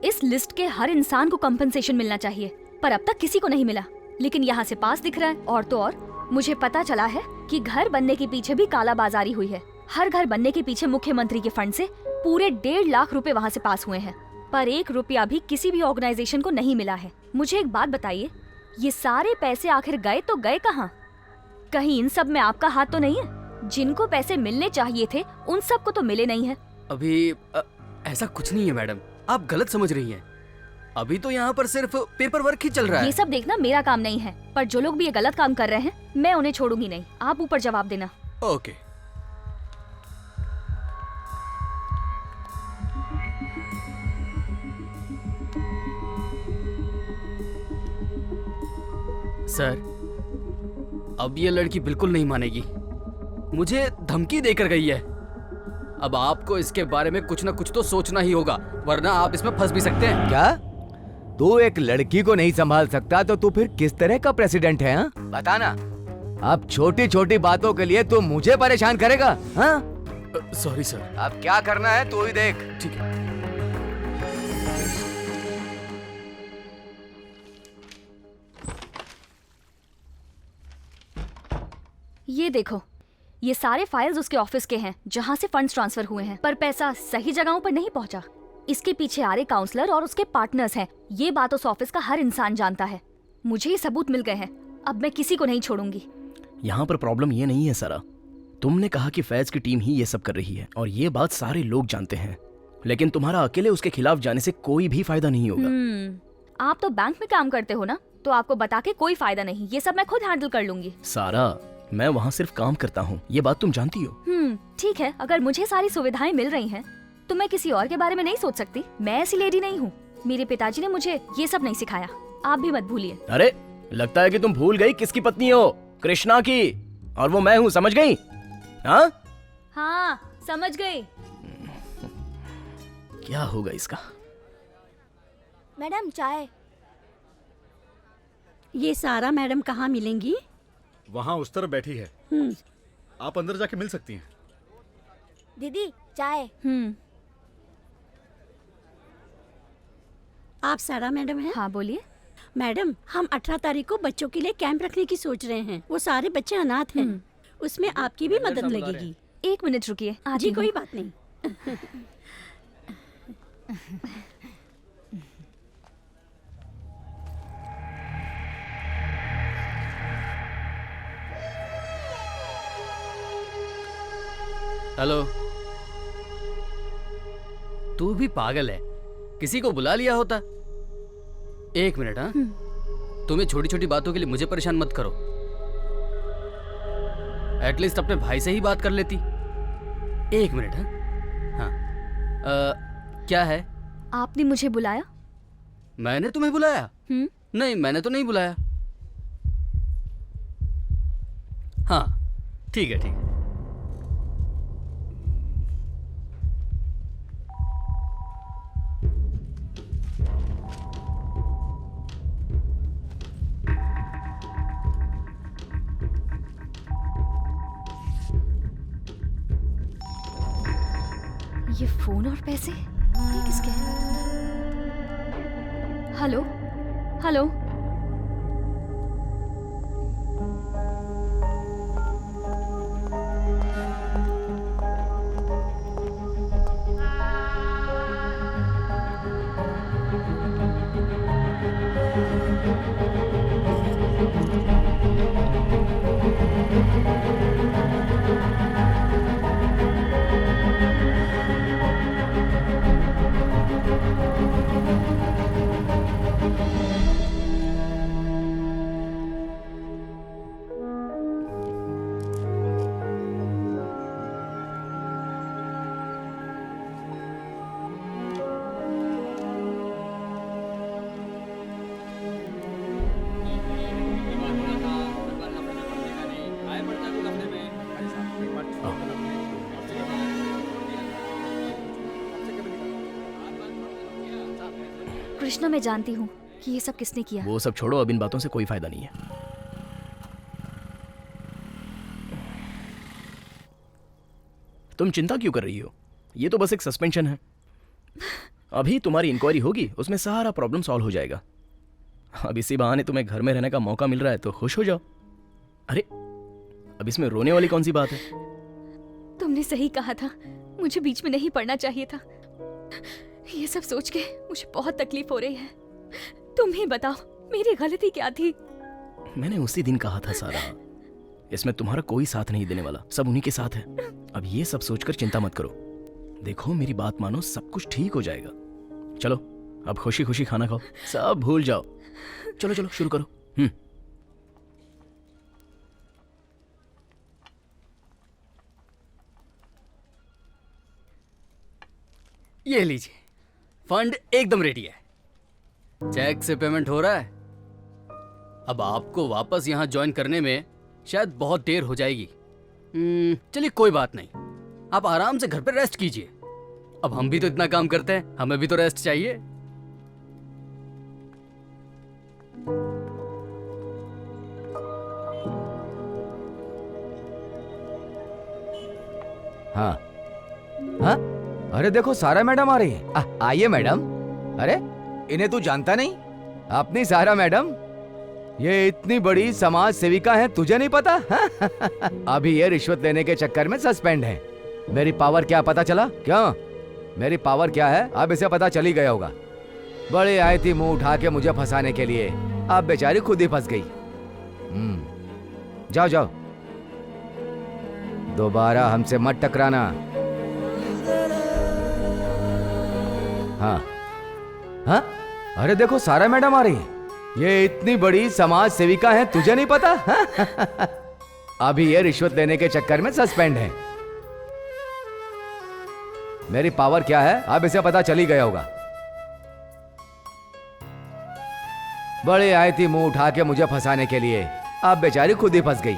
इस लिस्ट के हर इंसान को कंपनसेशन मिलना चाहिए, पर अब तक किसी को नहीं मिला। लेकिन यहाँ से पास दिख रहा है। और तो और मुझे पता चला है कि घर बनने के पीछे भी काला बाजारी हुई है। हर घर बनने के पीछे मुख्यमंत्री के फंड से पूरे 1.5 लाख रुपए वहाँ से पास हुए हैं, पर 1 रुपया भी किसी भी ऑर्गेनाइजेशन को नहीं मिला है। मुझे एक बात बताइए, ये सारे पैसे आखिर गए तो गए कहाँ? कहीं इन सब में आपका हाथ तो नहीं है? जिनको पैसे मिलने चाहिए थे उन सबको तो मिले नहीं है। अभी ऐसा कुछ नहीं है मैडम, आप गलत समझ रही हैं। अभी तो यहाँ पर सिर्फ पेपर वर्क ही चल रहा है। ये सब देखना मेरा काम नहीं है, पर जो लोग भी ये गलत काम कर रहे हैं मैं उन्हें छोड़ूंगी नहीं। आप ऊपर जवाब देना। ओके। सर, अब ये लड़की बिल्कुल नहीं मानेगी। मुझे धमकी देकर गई है। अब आपको इसके बारे में कुछ ना कुछ तो सोचना ही होगा, वरना आप इसमें फंस भी सकते हैं। क्या तू एक लड़की को नहीं संभाल सकता तो तू फिर किस तरह का प्रेसिडेंट है? हाँ बता ना। अब छोटी छोटी बातों के लिए तू मुझे परेशान करेगा? हाँ सॉरी सर। अब क्या करना है तू ही देख। ठीक है। ये देखो, ये सारे फाइल्स उसके ऑफिस के हैं जहाँ से फंड्स ट्रांसफर हुए हैं, पर पैसा सही जगहों पर नहीं पहुँचा। इसके पीछे आ रहे काउंसलर और उसके पार्टनर्स हैं। ये बात उस ऑफिस का हर इंसान जानता है। मुझे ये सबूत मिल गए हैं, अब मैं किसी को नहीं छोड़ूंगी। यहाँ पर प्रॉब्लम ये नहीं है सरा, तुमने कहा कि फैज की टीम ही ये सब कर रही है और ये बात सारे लोग जानते हैं, लेकिन तुम्हारा अकेले उसके खिलाफ जाने से कोई भी फायदा नहीं होगा। आप तो बैंक में काम करते हो ना, तो आपको बता के कोई फायदा नहीं। ये सब मैं खुद हैंडल कर लूंगी। सारा, मैं वहाँ सिर्फ काम करता हूँ, ये बात तुम जानती हो। ठीक है, अगर मुझे सारी सुविधाएं मिल रही हैं, तो मैं किसी और के बारे में नहीं सोच सकती। मैं ऐसी लेडी नहीं हूँ। मेरे पिताजी ने मुझे ये सब नहीं सिखाया, आप भी मत भूलिए। अरे लगता है कि तुम भूल गई किसकी पत्नी हो। कृष्णा की, और वो मैं हूँ, समझ गई? हाँ हाँ समझ गई। क्या होगा इसका? मैडम चाय। ये सारा मैडम कहाँ मिलेंगी? वहाँ उस तरफ बैठी है, आप अंदर जाके मिल सकती हैं। दीदी चाय। आप सारा मैडम हैं? हाँ बोलिए। मैडम, हम 18 तारीख को बच्चों के लिए कैंप रखने की सोच रहे हैं। वो सारे बच्चे अनाथ हैं। उसमें आपकी भी मदद लगेगी। 1 मिनट रुकिए। जी कोई बात नहीं। हेलो। तू भी पागल है, किसी को बुला लिया होता। 1 मिनट। हाँ, तुम्हें छोटी छोटी बातों के लिए मुझे परेशान मत करो। एटलीस्ट अपने भाई से ही बात कर लेती। 1 मिनट। हाँ, क्या है? आपने मुझे बुलाया? मैंने तुम्हें बुलाया? नहीं, मैंने तो नहीं बुलाया। हाँ ठीक है, ठीक है। ये फोन और पैसे ये किसके हैं? Hello hello. कृष्णा, मैं जानती हूँ कि ये सब किसने किया। वो सब छोड़ो, अब इन बातों से कोई फायदा नहीं है। तुम चिंता क्यों कर रही हो? ये तो बस एक सस्पेंशन है। अभी तुम्हारी इंक्वायरी होगी, उसमें सारा प्रॉब्लम सॉल्व हो जाएगा। अब इसी बहाने तुम्हें घर में रहने का मौका मिल रहा है तो खुश हो जाओ। अरे अब इसमें रोने वाली कौन सी बात है? तुमने सही कहा था, मुझे बीच में नहीं पड़ना चाहिए था। ये सब सोच के मुझे बहुत तकलीफ हो रही है। तुम ही बताओ मेरी गलती क्या थी? मैंने उसी दिन कहा था सारा, इसमें तुम्हारा कोई साथ नहीं देने वाला, सब उन्हीं के साथ है। अब ये सब सोचकर चिंता मत करो। देखो मेरी बात मानो, सब कुछ ठीक हो जाएगा। चलो अब खुशी खुशी खाना खाओ, सब भूल जाओ। चलो चलो शुरू करो। ये लीजिए, फंड एकदम रेडी है। चेक से पेमेंट हो रहा है। अब आपको वापस यहाँ ज्वाइन करने में शायद बहुत देर हो जाएगी। चलिए कोई बात नहीं, आप आराम से घर पे रेस्ट कीजिए। अब हम भी तो इतना काम करते हैं, हमें भी तो रेस्ट चाहिए। हाँ हाँ, अरे देखो सारा मैडम आ रही है। आइए मैडम। अरे इन्हें तू जानता नहीं? अपनी सारा मैडम, ये इतनी बड़ी समाज सेविका है, तुझे नहीं पता? अभी ये रिश्वत लेने के चक्कर में सस्पेंड है। मेरी पावर क्या पता चला? क्यों? मेरी पावर क्या है अब इसे पता चल ही गया होगा। बड़ी आई थी मुंह उठा के मुझे फंसाने के लिए, अब बेचारी खुद ही फंस गई। जाओ जाओ, दोबारा हमसे मत टकराना। हाँ हाँ, अरे देखो सारा मैडम आ रही है। ये इतनी बड़ी समाज सेविका है, तुझे नहीं पता? अभी ये रिश्वत लेने के चक्कर में सस्पेंड है। मेरी पावर क्या है अब इसे पता चल ही गया होगा। बड़ी आई थी मुंह उठा के मुझे फंसाने के लिए, अब बेचारी खुद ही फंस गई।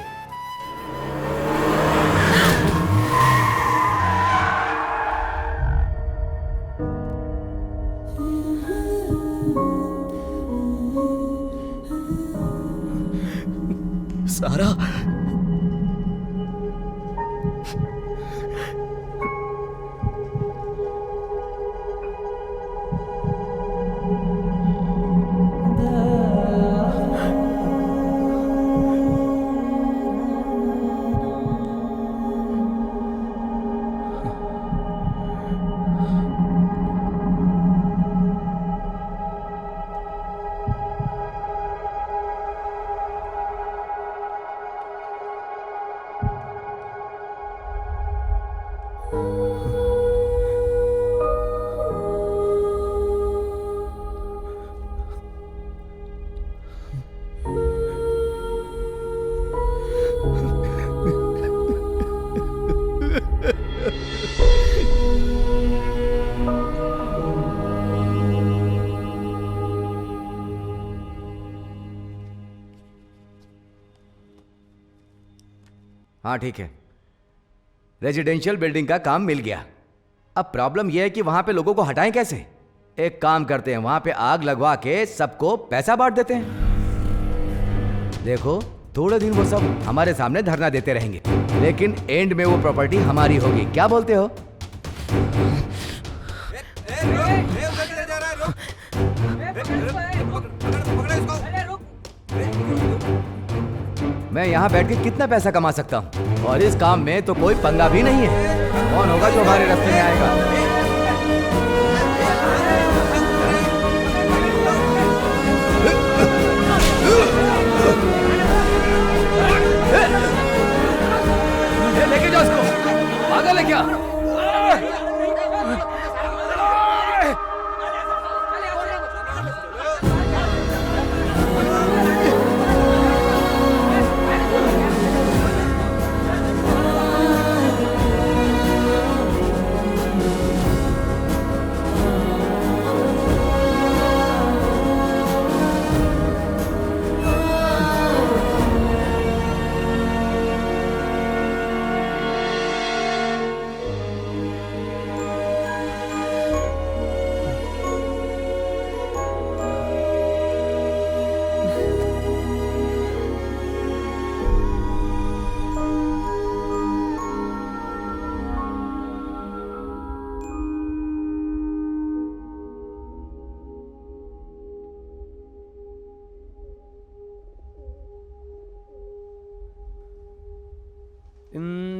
सारा, हाँ ठीक है, रेजिडेंशियल बिल्डिंग का काम मिल गया। अब प्रॉब्लम यह है कि वहां पे लोगों को हटाएं कैसे? एक काम करते हैं, वहां पे आग लगवा के सबको पैसा बांट देते हैं। देखो थोड़े दिन वो सब हमारे सामने धरना देते रहेंगे, लेकिन एंड में वो प्रॉपर्टी हमारी होगी। क्या बोलते हो? उधर किधर जा रहा है? पकड़ इसको। मैं यहाँ बैठ के कितना पैसा कमा सकता हूँ, और इस काम में तो कोई पंगा भी नहीं है। कौन होगा जो हमारे रास्ते में आएगा? लेके जाओ इसको, पागल है क्या?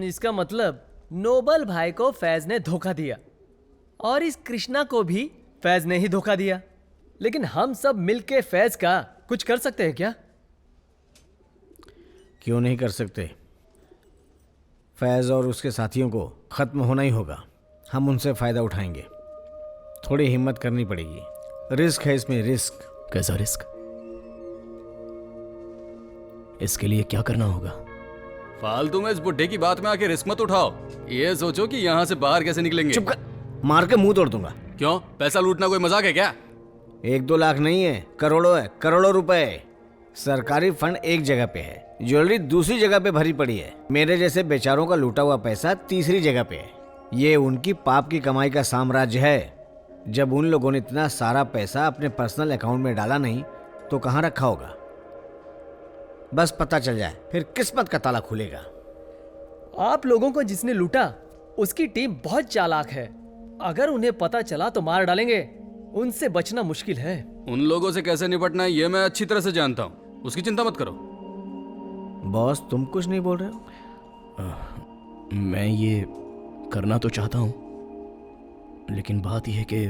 इसका मतलब नोबल भाई को फैज ने धोखा दिया, और इस कृष्णा को भी फैज ने ही धोखा दिया। लेकिन हम सब मिलके फैज का कुछ कर सकते हैं क्या? क्यों नहीं कर सकते? फैज और उसके साथियों को खत्म होना ही होगा। हम उनसे फायदा उठाएंगे। थोड़ी हिम्मत करनी पड़ेगी। रिस्क है इसमें, रिस्क। कैसा रिस्क? इसके लिए क्या करना होगा? फालतू में इस बुड्ढे की बात में आके रिस्क मत उठाओ। ये सोचो कि यहाँ से बाहर कैसे निकलेंगे। चुप कर, मार के मुंह तोड़ दूंगा। क्यों? पैसा लूटना कोई मजाक है क्या? 1-2 लाख नहीं है, करोड़ों है, करोड़ों रुपए। सरकारी फंड एक जगह पे है, ज्वेलरी दूसरी जगह पे भरी पड़ी है। मेरे जैसे बेचारों का लूटा हुआ पैसा तीसरी जगह पे है। ये उनकी पाप की कमाई का साम्राज्य है। जब उन लोगों ने इतना सारा पैसा अपने पर्सनल अकाउंट में डाला नहीं तो कहाँ रखा होगा? बस पता चल जाए फिर किस्मत का ताला खुलेगा। आप लोगों को जिसने लूटा उसकी टीम बहुत चालाक है। अगर उन्हें पता चला तो मार डालेंगे। उनसे बचना मुश्किल है। उन लोगों से कैसे निपटना है ये मैं अच्छी तरह से जानता हूँ, उसकी चिंता मत करो। बॉस, तुम कुछ नहीं बोल रहे हो? मैं ये करना तो चाहता हूँ, लेकिन बात यह है कि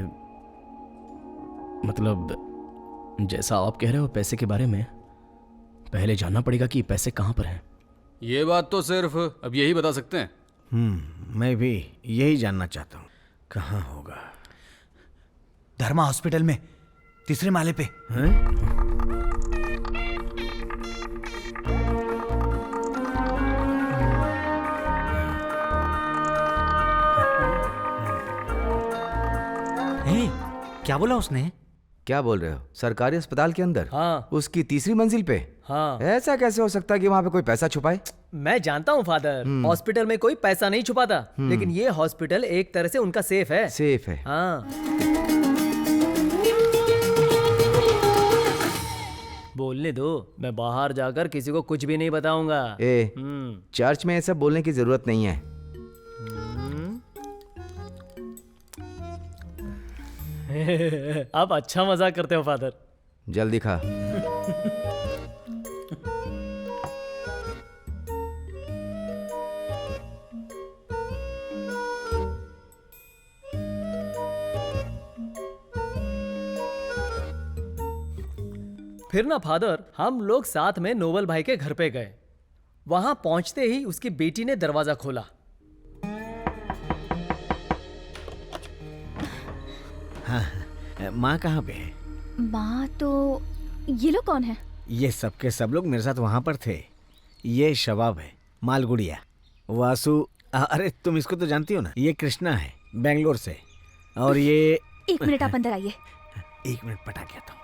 मतलब जैसा आप कह रहे हो पैसे के बारे में, पहले जानना पड़ेगा कि पैसे कहाँ पर हैं। ये बात तो सिर्फ अब यही बता सकते हैं। मैं भी यही जानना चाहता हूँ, कहाँ होगा? धर्मा हॉस्पिटल में, 3रे माले पे। क्या बोला उसने? क्या बोल रहे हो? सरकारी अस्पताल के अंदर? हाँ। उसकी 3री मंजिल पे? हाँ। ऐसा कैसे हो सकता है कि वहाँ पे कोई पैसा छुपाए? मैं जानता हूँ फादर, हॉस्पिटल में कोई पैसा नहीं छुपाता, लेकिन ये हॉस्पिटल एक तरह से उनका सेफ है। सेफ है? हाँ। बोलने दो, मैं बाहर जाकर किसी को कुछ भी नहीं बताऊंगा। चर्च में ऐसा बोलने की जरूरत नहीं है। आप अच्छा मजाक करते हो फादर। जल्दी खा। फिर ना फादर, हम लोग साथ में नोबल भाई के घर पे गए। वहां पहुंचते ही उसकी बेटी ने दरवाजा खोला। हाँ, माँ कहाँ पे है? माँ तो ये लोग कौन है? ये सब के सब लोग मेरे साथ वहां पर थे। ये शबाब है, मालगुड़िया, वासु। अरे तुम इसको तो जानती हो ना, ये कृष्णा है बेंगलोर से। और ये 1 मिनट, आप अंदर आइए। 1 मिनट, पटा क्या था?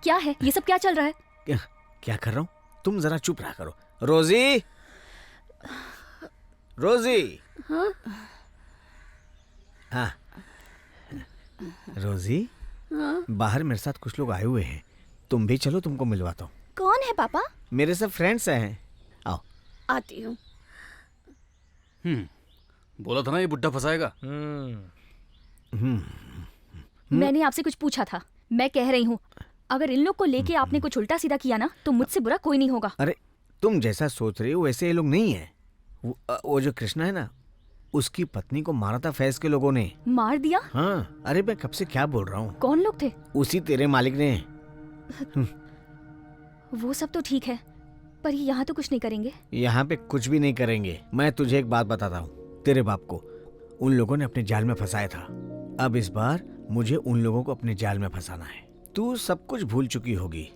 क्या है ये सब? क्या चल रहा है? क्या कर रहा हूँ? तुम जरा चुप रहा करो। रोजी, रोजी। हाँ? हाँ रोजी, हाँ? बाहर मेरे साथ कुछ लोग आए हुए हैं, तुम भी चलो, तुमको मिलवाता हूँ। कौन है पापा? मेरे सब फ्रेंड्स हैं। आओ। आती हूँ। बोला था ना ये बुड्ढा फंसाएगा। मैंने आपसे कुछ पूछा था। मैं कह रही हूँ, अगर इन लोग को लेके आपने कुछ उल्टा सीधा किया ना तो मुझसे बुरा कोई नहीं होगा। अरे तुम जैसा सोच रही हो वैसे ये लोग नहीं है। वो जो कृष्णा है ना, उसकी पत्नी को मारा था फैज के लोगों ने। मार दिया? हाँ, अरे मैं कब से क्या बोल रहा हूँ। कौन लोग थे? उसी तेरे मालिक ने। वो सब तो ठीक है, पर ये यहाँ तो कुछ नहीं करेंगे। यहाँ पे कुछ भी नहीं करेंगे। मैं तुझे एक बात बताता हूँ, तेरे बाप को उन लोगों ने अपने जाल में फंसाया था। अब इस बार मुझे उन लोगों को अपने जाल में फंसाना है। तू सब कुछ भूल चुकी होगी,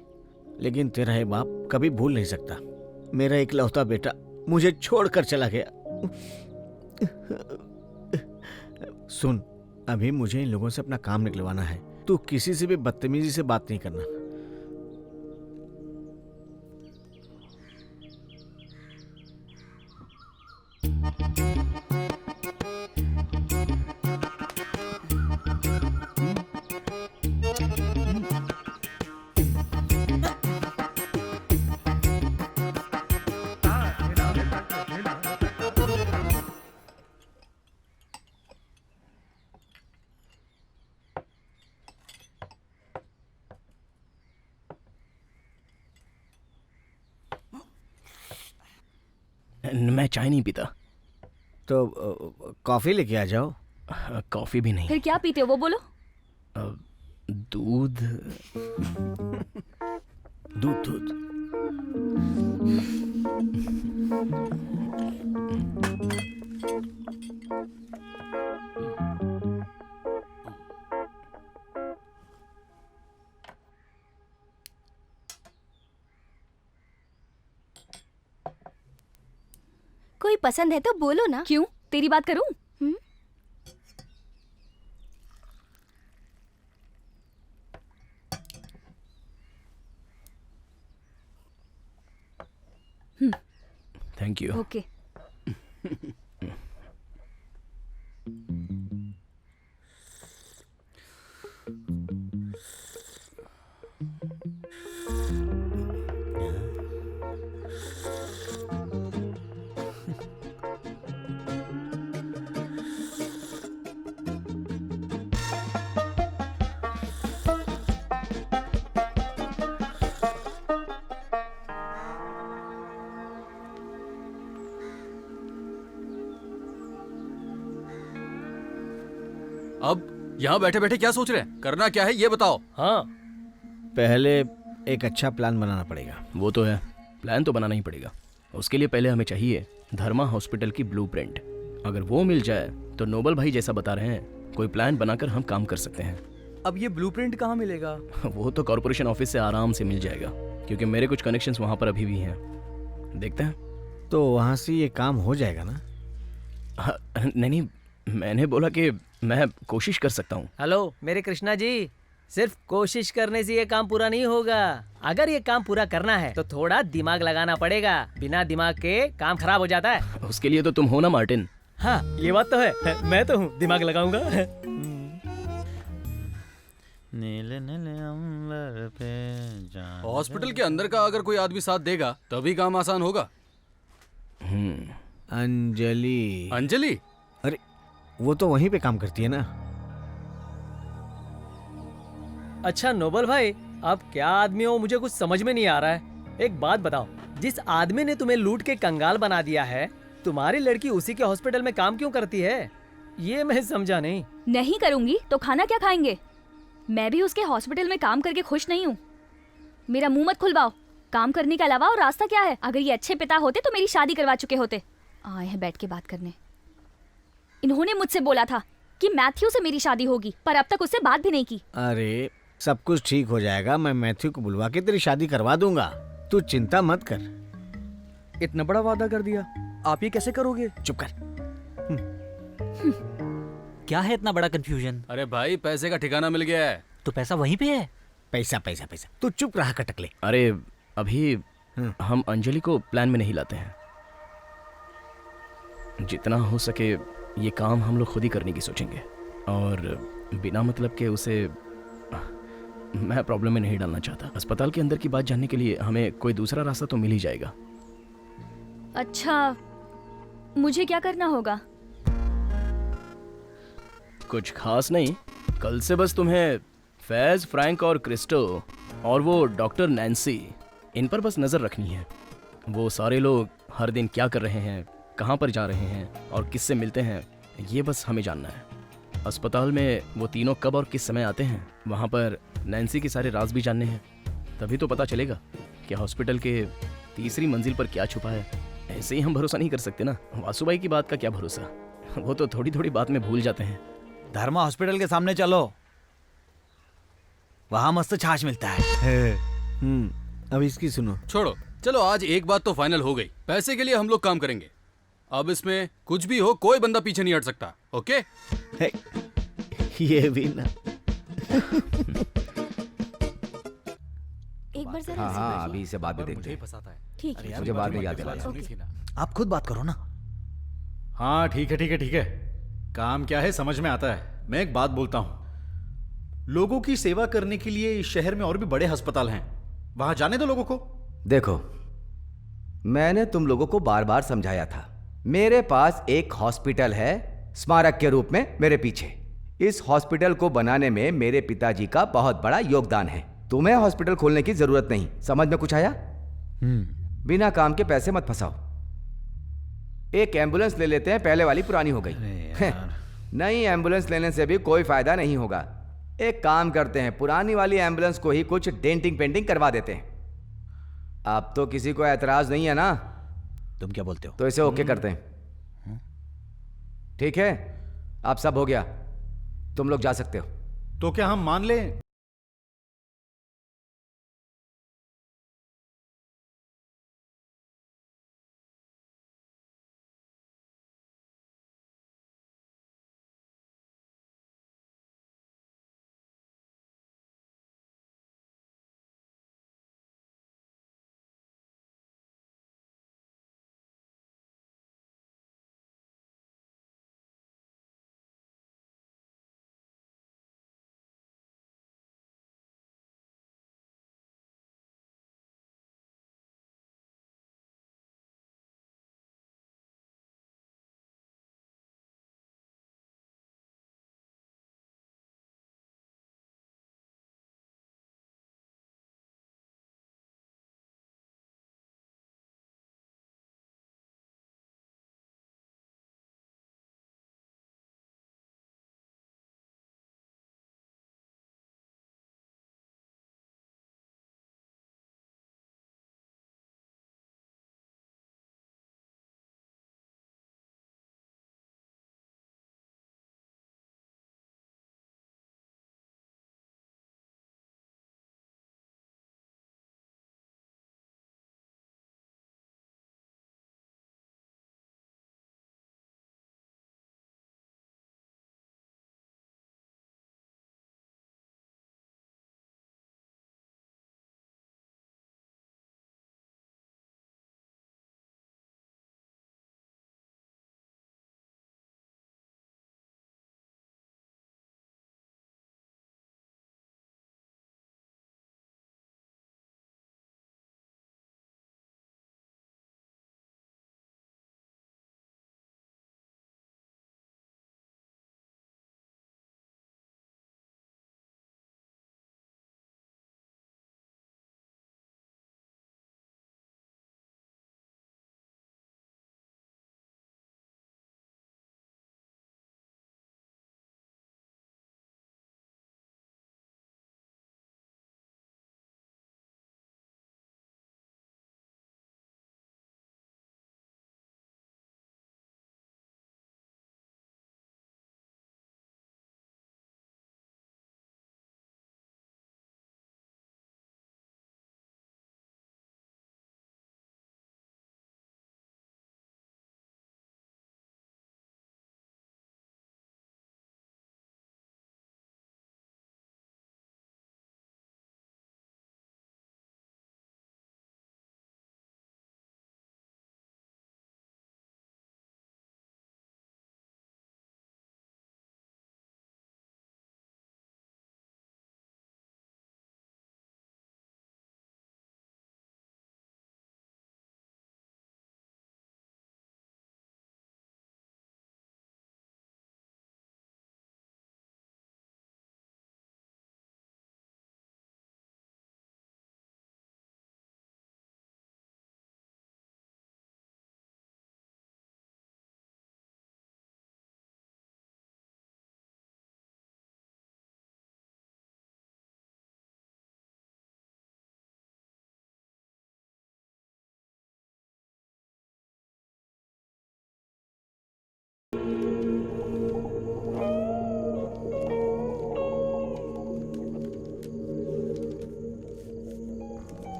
लेकिन तेरा ये बाप कभी भूल नहीं सकता। मेरा इकलौता बेटा मुझे छोड़कर चला गया। सुन, अभी मुझे इन लोगों से अपना काम निकलवाना है। तू किसी से भी बदतमीजी से बात नहीं करना। मैं चाय नहीं पीता। तो कॉफी लेके आ जाओ। कॉफी भी नहीं। फिर क्या पीते हो वो बोलो। दूध। दूध दूध। कोई पसंद है तो बोलो ना। क्यों, तेरी बात करूं? Thank you. ओके। अब यहाँ बैठे बैठे क्या सोच रहे हैं? करना क्या है ये बताओ। हाँ, पहले एक अच्छा प्लान बनाना पड़ेगा। वो तो है, प्लान तो बनाना ही पड़ेगा। उसके लिए पहले हमें चाहिए धर्मा हॉस्पिटल की ब्लूप्रिंट। अगर वो मिल जाए तो नोबल भाई जैसा बता रहे हैं, कोई प्लान बनाकर हम काम कर सकते हैं। अब ये ब्लूप्रिंट कहाँ मिलेगा? वो तो कॉर्पोरेशन ऑफिस से आराम से मिल जाएगा, क्योंकि मेरे कुछ कनेक्शंस वहाँ पर अभी भी हैं। देखते हैं। तो वहाँ से ये काम हो जाएगा ना? नहीं, मैंने बोला कि मैं कोशिश कर सकता हूँ। हेलो मेरे कृष्णा जी, सिर्फ कोशिश करने से ये काम पूरा नहीं होगा। अगर ये काम पूरा करना है तो थोड़ा दिमाग लगाना पड़ेगा। बिना दिमाग के काम खराब हो जाता है। उसके लिए तो तुम हो ना मार्टिन। हाँ, ये बात तो है। मैं तो हूँ, दिमाग लगाऊंगा। नीले नीले अंबर पे जान। हॉस्पिटल के अंदर का अगर कोई आदमी साथ देगा तभी काम आसान होगा। अंजलि। अंजलि? अरे वो तो वहीं पे काम करती है ना। अच्छा नोबल भाई, आप क्या आदमी हो मुझे कुछ समझ में नहीं आ रहा है। एक बात बताओ, जिस आदमी ने तुम्हें लूट के कंगाल बना दिया है, तुम्हारी लड़की उसी के हॉस्पिटल में काम क्यों करती है? ये मैं समझा नहीं। नहीं करूंगी तो खाना क्या खाएंगे? मैं भी उसके हॉस्पिटल में काम करके खुश नहीं हूँ। मेरा मुंह मत खुलवाओ। काम करने के अलावा और रास्ता क्या है? अगर ये अच्छे पिता होते तो मेरी शादी करवा चुके होते। आए हैं बैठ के बात करने। इन्होंने मुझसे बोला था कि मैथ्यू से मेरी शादी होगी, पर अब तक उससे बात भी नहीं की। अरे सब कुछ ठीक हो जाएगा। मैं मैथ्यू को बुलवा के तेरी शादी करवा दूंगा। तू चिंता मत कर। इतना बड़ा वादा कर दिया, आप ये कैसे करोगे? चुप कर। क्या है इतना बड़ा कंफ्यूजन? अरे भाई, पैसे का ठिकाना मिल गया है। तो पैसा वहीं पे है। पैसा पैसा पैसा, तू चुप रहा कटकले। अरे अभी हम अंजलि को प्लान में नहीं लाते हैं। जितना हो सके ये काम हम लोग खुद ही करने की सोचेंगे, और बिना मतलब के उसे मैं प्रॉब्लम में नहीं डालना चाहता। अस्पताल के अंदर की बात जानने के लिए हमें कोई दूसरा रास्ता तो मिल ही जाएगा। अच्छा, मुझे क्या करना होगा? कुछ खास नहीं, कल से बस तुम्हें फैज, फ्रैंक और क्रिस्टो और वो डॉक्टर नैन्सी, इन पर बस नज़र रखनी है। वो सारे लोग हर दिन क्या कर रहे हैं, कहाँ पर जा रहे हैं और किससे मिलते हैं, ये बस हमें जानना है। अस्पताल में वो तीनों कब और किस समय आते हैं, वहाँ पर नैन्सी के सारे राज भी जानने हैं। तभी तो पता चलेगा कि हॉस्पिटल के तीसरी मंजिल पर क्या छुपा है। ऐसे ही हम भरोसा नहीं कर सकते ना। वासुबाई की बात का क्या भरोसा, वो तो थोड़ी थोड़ी बात में भूल जाते हैं। धर्मा हॉस्पिटल के सामने चलो, वहां मस्त छाछ मिलता है। अब इसकी सुनो। छोड़ो, चलो आज एक बात तो फाइनल हो गई। पैसे के लिए हम लोग काम करेंगे। अब इसमें कुछ भी हो, कोई बंदा पीछे नहीं हट सकता। ओके? ये भी ना। एक बार जरा हाँ हाँ, अभी इसे बाद में देखते हैं। ठीक है। मुझे बाद में याद दिलाना। आप खुद बात करो ना। हाँ ठीक है ठीक है ठीक है, काम क्या है समझ में आता है। मैं एक बात बोलता हूं, लोगों की सेवा करने के लिए इस शहर में और भी बड़े अस्पताल हैं, वहां जाने दो लोगों को। देखो, मैंने तुम लोगों को बार बार समझाया था, मेरे पास एक हॉस्पिटल है स्मारक के रूप में मेरे पीछे। इस हॉस्पिटल को बनाने में मेरे पिताजी का बहुत बड़ा योगदान है। तुम्हें हॉस्पिटल खोलने की जरूरत नहीं। समझ में कुछ आया? बिना काम के पैसे मत फंसाओ। एक एम्बुलेंस ले लेते हैं, पहले वाली पुरानी हो गई। नई एम्बुलेंस लेने से भी कोई फायदा नहीं होगा। एक काम करते हैं, पुरानी वाली एम्बुलेंस को ही कुछ डेंटिंग पेंटिंग करवा देते हैं। अब तो किसी को ऐतराज नहीं है ना? तुम क्या बोलते हो? तो इसे ओके करते हैं। ठीक है, अब सब हो गया, तुम लोग जा सकते हो। तो क्या हम मान लें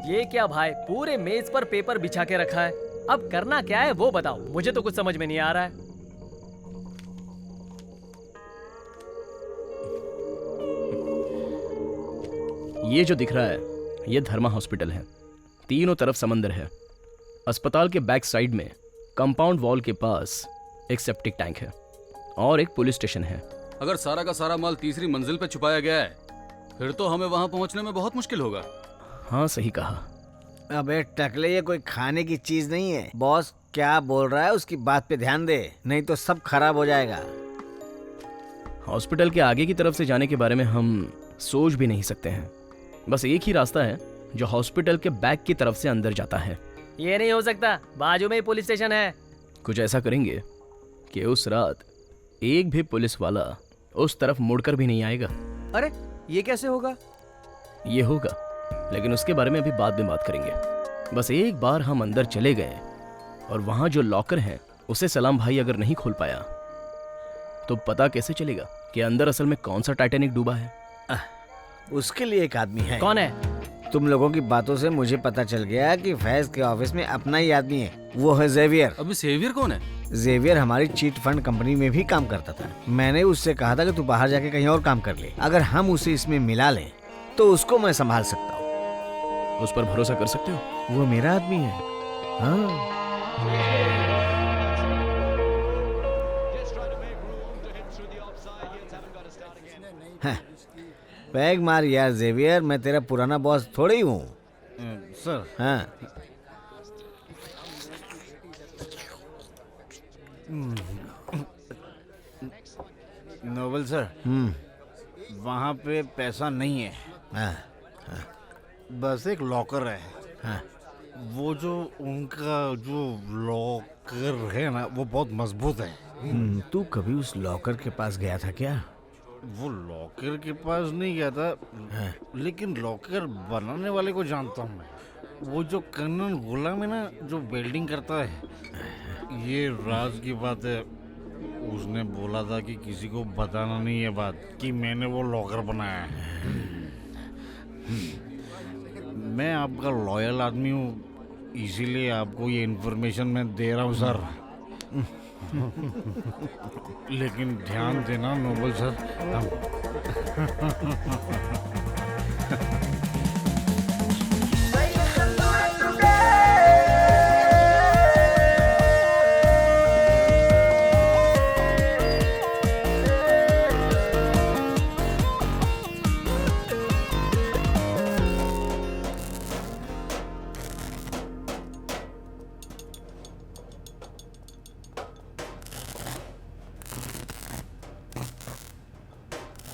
ये क्या भाई, पूरे मेज पर पेपर बिछा के रखा है। अब करना क्या है वो बताओ, मुझे तो कुछ समझ में नहीं आ रहा है। ये जो दिख रहा है ये धर्मा हॉस्पिटल है। तीनों तरफ समंदर है। अस्पताल के बैक साइड में कंपाउंड वॉल के पास एक सेप्टिक टैंक है और एक पुलिस स्टेशन है। अगर सारा का सारा माल तीसरी मंजिल पे छुपाया गया है फिर तो हमें वहां पहुंचने में बहुत मुश्किल होगा। हाँ सही कहा। अबे टकले, ये कोई खाने की चीज नहीं है। बॉस क्या बोल रहा है उसकी बात पे ध्यान दे, नहीं तो सब खराब हो जाएगा। हॉस्पिटल के आगे की तरफ से जाने के बारे में हम सोच भी नहीं सकते हैं। बस एक ही रास्ता है जो हॉस्पिटल के बैक की तरफ से अंदर जाता है। ये नहीं हो सकता, बाजू में ही पुलिस स्टेशन है। कुछ ऐसा करेंगे कि उस रात एक भी पुलिस वाला उस तरफ मुड़कर भी नहीं आएगा। अरे ये कैसे होगा? ये होगा, लेकिन उसके बारे में अभी बाद में बात करेंगे। बस एक बार हम अंदर चले गए और वहां जो लॉकर है उसे सलाम भाई अगर नहीं खोल पाया तो पता कैसे चलेगा कि अंदर असल में कौन सा टाइटैनिक डूबा है। उसके लिए एक आदमी है। कौन है? तुम लोगों की बातों से मुझे पता चल गया कि फैज के ऑफिस में अपना ही आदमी है, वो है जेवियर। अभी जेवियर कौन है? जेवियर हमारी चीट फंड कंपनी में भी काम करता था। मैंने उससे कहा था कि तू बाहर जाके कहीं और काम कर ले। अगर हम उसे इसमें मिला लें तो उसको मैं संभाल सकता हूँ। उस पर भरोसा कर सकते हो? वो मेरा आदमी है। हाँ। पैग मार यार जेवियर, मैं तेरा पुराना बॉस थोड़ी हूँ। सर। हाँ। नोबल सर, वहाँ पे पैसा नहीं है। हाँ। बस एक लॉकर है। हाँ। वो जो उनका जो लॉकर है ना वो बहुत मजबूत है। तू कभी उस लॉकर के पास गया था क्या? वो लॉकर के पास नहीं गया था। हाँ। लेकिन लॉकर बनाने वाले को जानता हूँ मैं। वो जो कन्नन गुलाम है ना जो वेल्डिंग करता है। ये राज की बात है, उसने बोला था कि किसी को बताना नहीं है बात कि मैंने वो लॉकर बनाया है। मैं आपका लॉयल आदमी हूँ, इसीलिए आपको ये इन्फॉर्मेशन मैं दे रहा हूँ सर। लेकिन ध्यान देना नोबल सर।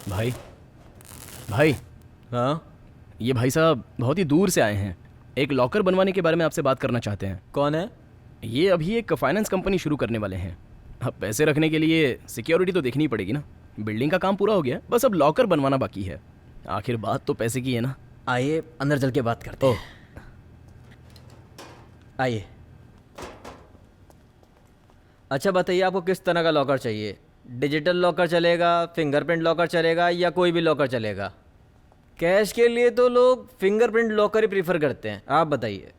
भाई भाई। हाँ? ये भाई साहब बहुत ही दूर से आए हैं, एक लॉकर बनवाने के बारे में आपसे बात करना चाहते हैं। कौन है? ये अभी एक फाइनेंस कंपनी शुरू करने वाले हैं। अब पैसे रखने के लिए सिक्योरिटी तो देखनी पड़ेगी ना। बिल्डिंग का काम पूरा हो गया, बस अब लॉकर बनवाना बाकी है। आखिर बात तो पैसे की है ना। आइए अंदर चल के बात करते हैं। आइए। अच्छा बताइए, आपको किस तरह का लॉकर चाहिए? डिजिटल लॉकर चलेगा, फिंगरप्रिंट लॉकर चलेगा या कोई भी लॉकर चलेगा? कैश के लिए तो लोग फिंगरप्रिंट लॉकर ही प्रीफर करते हैं, आप बताइए।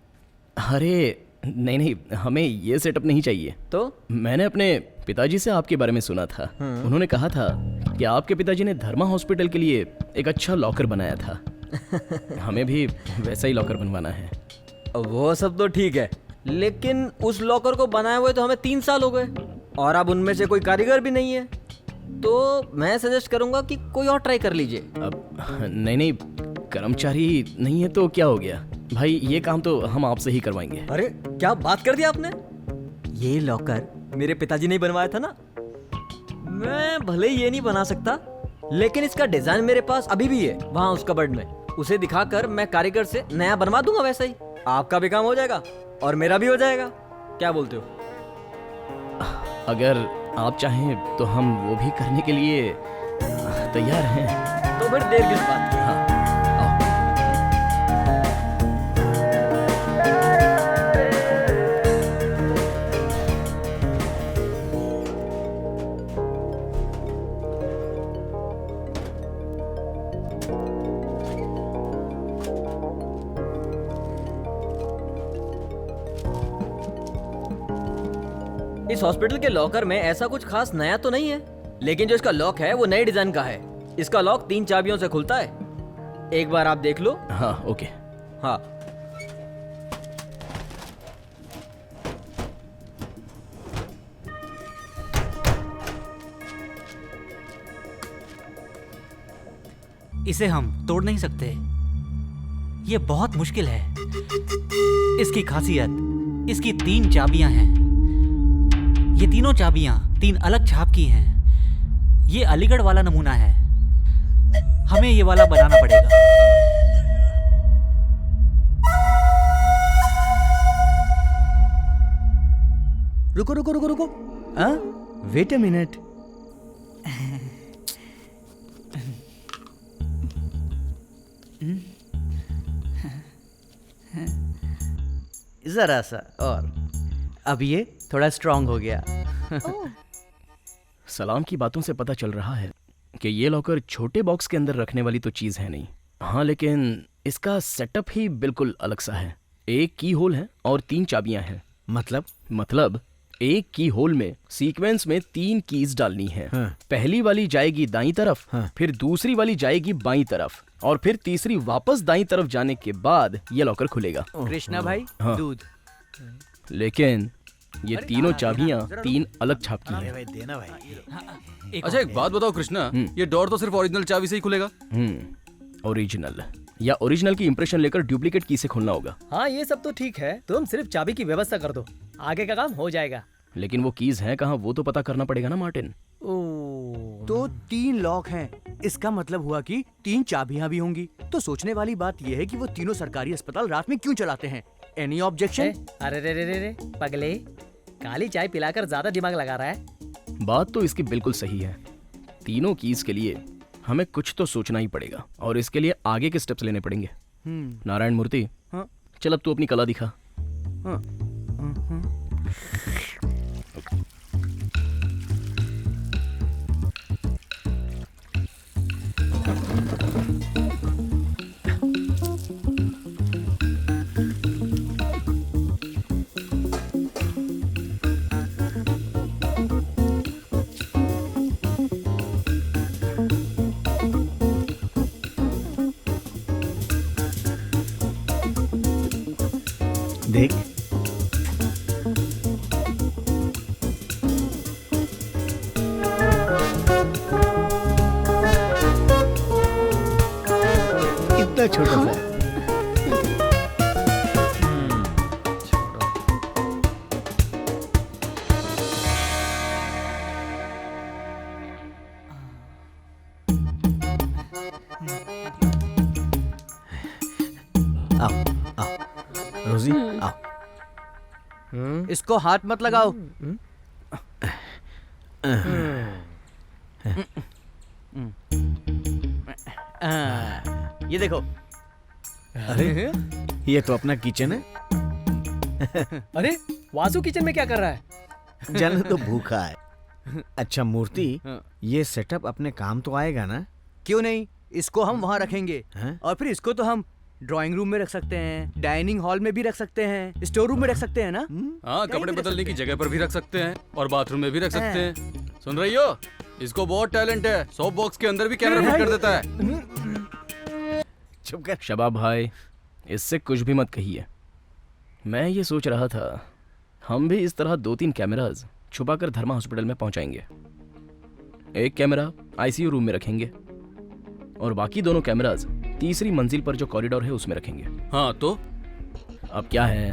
अरे नहीं नहीं, हमें ये सेटअप नहीं चाहिए। तो मैंने अपने पिताजी से आपके बारे में सुना था। उन्होंने कहा था कि आपके पिताजी ने धर्मा हॉस्पिटल के लिए एक अच्छा लॉकर बनाया था। हमें भी वैसा ही लॉकर बनवाना है। वो सब तो ठीक है, लेकिन उस लॉकर को बनाए हुए तो हमें 3 साल हो गए और अब उनमें से कोई कारीगर भी नहीं है। तो मैं सजेस्ट करूंगा कि कोई और ट्राई कर लीजिए। अब नहीं, कर्मचारी नहीं है तो क्या हो गया भाई, ये काम तो हम आपसे ही करवाएंगे। अरे क्या बात कर दिया आपने? ये लॉकर मेरे पिताजी ने बनवाया था ना। मैं भले ये नहीं बना सकता, लेकिन इसका डिजाइन मेरे पास अभी भी है वहाँ उस कबर्ड में। उसे दिखाकर मैं कारीगर से नया बनवा दूंगा वैसा ही। आपका भी काम हो जाएगा और मेरा भी हो जाएगा। क्या बोलते हो? अगर आप चाहें तो हम वो भी करने के लिए तैयार हैं। तो फिर देर किस बात की? हाँ। इस हॉस्पिटल के लॉकर में ऐसा कुछ खास नया तो नहीं है, लेकिन जो इसका लॉक है वो नए डिजाइन का है। इसका लॉक 3 चाबियों से खुलता है। एक बार आप देख लो। हाँ ओके। हाँ। इसे हम तोड़ नहीं सकते, ये बहुत मुश्किल है। इसकी खासियत, इसकी 3 चाबियां हैं। ये तीनों चाबियां 3 अलग छाप की हैं। ये अलीगढ़ वाला नमूना है, हमें ये वाला बनाना पड़ेगा। रुको रुको रुको रुको, वेट अ मिनट। जरा सा और, अब ये थोड़ा स्ट्रांग हो गया। सलाम की बातों से पता चल रहा है कि ये लॉकर छोटे बॉक्स के अंदर रखने वाली तो चीज है नहीं। हाँ, लेकिन इसका सेटअप ही बिल्कुल अलग सा है। एक की होल है और 3 चाबियां हैं। मतलब एक की होल में सीक्वेंस में 3 कीज डालनी है। हाँ। पहली वाली जाएगी दाईं तरफ, हाँ। फिर दूसरी वाली जाएगी बाईं तरफ, और फिर तीसरी वापस दाईं तरफ जाने के बाद ये लॉकर खुलेगा। कृष्णा भाई, हाँ। दूध। लेकिन ये तीनों चाबियां 3 अलग छाप की हैं। भाई देना भाई। अच्छा एक बात बताओ कृष्णा, ये डोर तो सिर्फ ओरिजिनल चाबी से ही खुलेगा? ओरिजिनल या ओरिजिनल की इंप्रेशन लेकर डुप्लीकेट की से खोलना होगा। हाँ ये सब तो ठीक है, तुम सिर्फ चाबी की व्यवस्था कर दो, आगे का काम हो जाएगा। लेकिन वो कीज हैं कहाँ, वो तो पता करना पड़ेगा ना मार्टिन। तो 3 लॉक हैं, इसका मतलब हुआ कि 3 चाबियां भी होंगी। तो सोचने वाली बात यह है कि वो तीनों सरकारी अस्पताल रात में क्यों चलाते हैं? Any objection? अरे रे रे रे रे पगले, काली चाय पिलाकर ज्यादा दिमाग लगा रहा है। बात तो इसकी बिल्कुल सही है। तीनों कीज के लिए हमें कुछ तो सोचना ही पड़ेगा, और इसके लिए आगे के स्टेप्स लेने पड़ेंगे। नारायण मूर्ति, हाँ? चल अब तू अपनी कला दिखा। हाँ। देख, इतना छोटा सा। आओ आओ रोजी, आओ। इसको हाथ मत लगाओ। ये देखो। अरे ये तो अपना किचन है। अरे वासु किचन में क्या कर रहा है? जन तो भूखा है। अच्छा मूर्ति, ये सेटअप अपने काम तो आएगा ना? क्यों नहीं, इसको हम वहाँ रखेंगे। और फिर इसको तो हम ड्राइंग रूम में रख सकते हैं, डाइनिंग हॉल में भी रख सकते हैं, स्टोर रूम में रख सकते हैं ना? हाँ, कपड़े बदलने की जगह पर भी रख सकते हैं और बाथरूम में भी रख सकते हैं। सुन रही हो? इसको बहुत टैलेंट है, सोप बॉक्स के अंदर भी कैमरा फिट कर देता है। चुप कर। शबाब भाई, इससे कुछ भी मत कहिए। मैं ये सोच रहा था हम भी इस तरह 2-3 कैमराज छुपाकर धर्मा हॉस्पिटल में पहुंचाएंगे। एक कैमरा आईसीयू रूम में रखेंगे और बाकी दोनों कैमराज तीसरी मंजिल पर जो कॉरिडोर है उसमें रखेंगे। हाँ तो अब क्या है,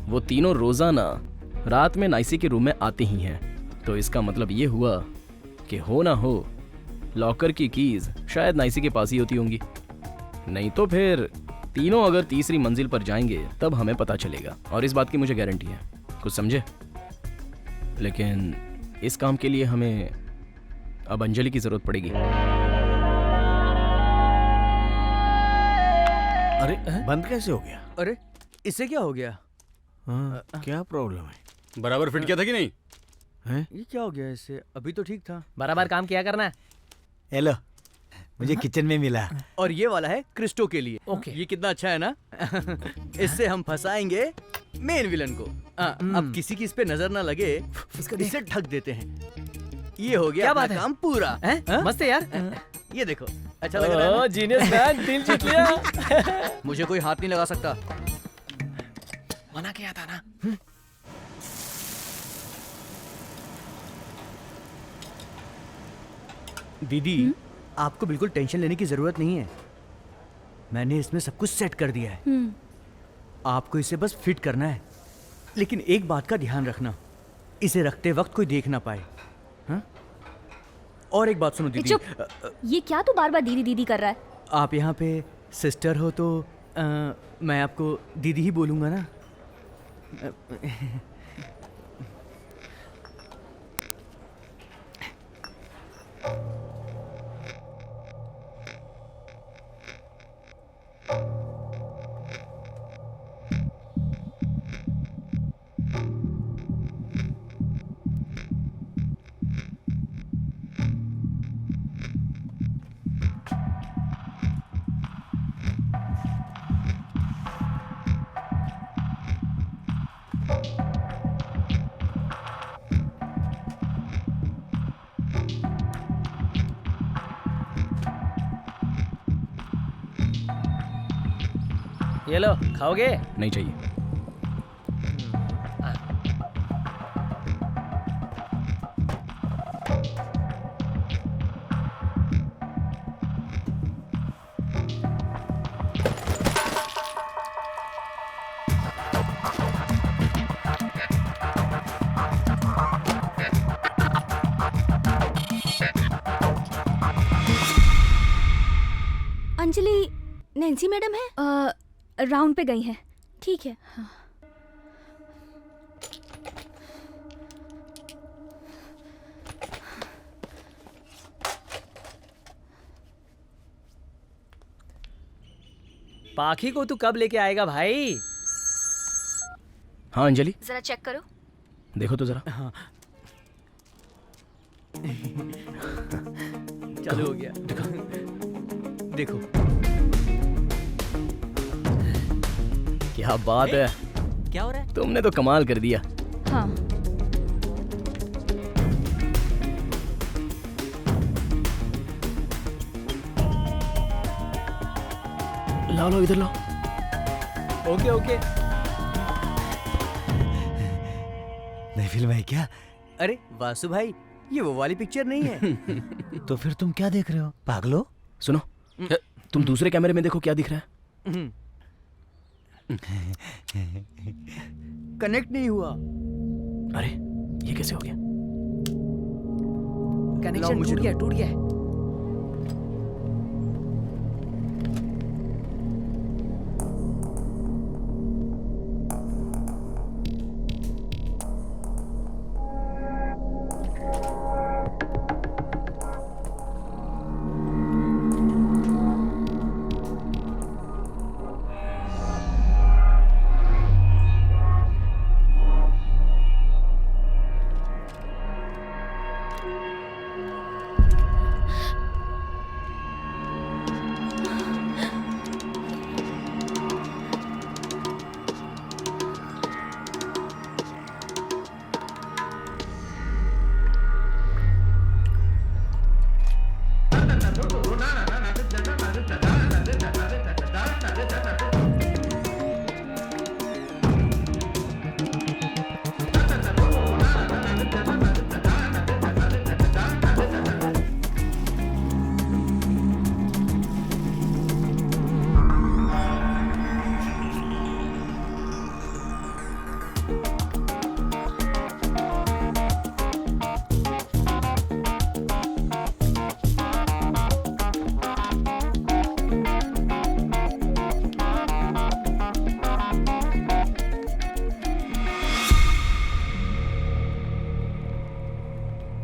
वो तीनों रोजाना रात में नाइसी के रूम में आते ही हैं। तो इसका मतलब ये हुआ कि हो ना हो लॉकर की कीज शायद नाइसी के पास ही होती होंगी। नहीं तो फिर तीनों अगर तीसरी मंजिल पर जाएंगे तब हमें पता चलेगा, और इस बात की मुझे गारंटी है। कुछ समझे? लेकिन इस काम के लिए हमें अब अंजलि की जरूरत पड़ेगी। अरे बंद कैसे हो गया? अरे इससे क्या हो गया? हाँ, क्या प्रॉब्लम है? बराबर फिट किया था कि नहीं? हैं? ये क्या हो गया इससे? अभी तो ठीक था। बराबर काम किया करना है। हेलो, मुझे किचन में मिला। और ये वाला है क्रिस्टो के लिए। ओके। ये कितना अच्छा है ना। इससे हम फंसाएंगे मेन विलन को। अब किसी की इस पे नजर ना लगे, इसे ढक देते हैं। ये हो गया क्या अपना बात है? काम पूरा। मस्त है यार। ये देखो, अच्छा लग रहा है ना? जीनियस मैन, दिल जीत लिया। मुझे कोई हाथ नहीं लगा सकता। मना किया था ना। दीदी, आपको बिल्कुल टेंशन लेने की जरूरत नहीं है। मैंने इसमें सब कुछ सेट कर दिया है। आपको इसे बस फिट करना है। लेकिन एक बात का ध्यान रखना, इसे रखते वक्त कोई देख ना पाए। हाँ? और एक बात सुनो दीदी। चुप। ये क्या तू बार बार दीदी दीदी कर रहा है? आप यहाँ पे सिस्टर हो तो मैं आपको दीदी ही बोलूँगा ना। ये लो, खाओगे? नहीं चाहिए। अंजलि, नैन्सी मैडम है? राउंड पे गई हैं। ठीक है। हाँ। पाखी को तू कब लेके आएगा भाई? हाँ अंजलि, जरा चेक करो। देखो तो जरा। हाँ। चालू हो गया। देखो क्या बात है। क्या हो रहा है? तुमने तो कमाल कर दिया। हाँ। लाओ लाओ, इधर लाओ। Okay okay. नई फिल्म है क्या? अरे वासु भाई, ये वो वाली पिक्चर नहीं है। तो फिर तुम क्या देख रहे हो पागलो? सुनो, तुम दूसरे कैमरे में देखो क्या दिख रहा है। कनेक्ट नहीं हुआ। अरे ये कैसे हो गया? कनेक्शन टूट गया, टूट गया।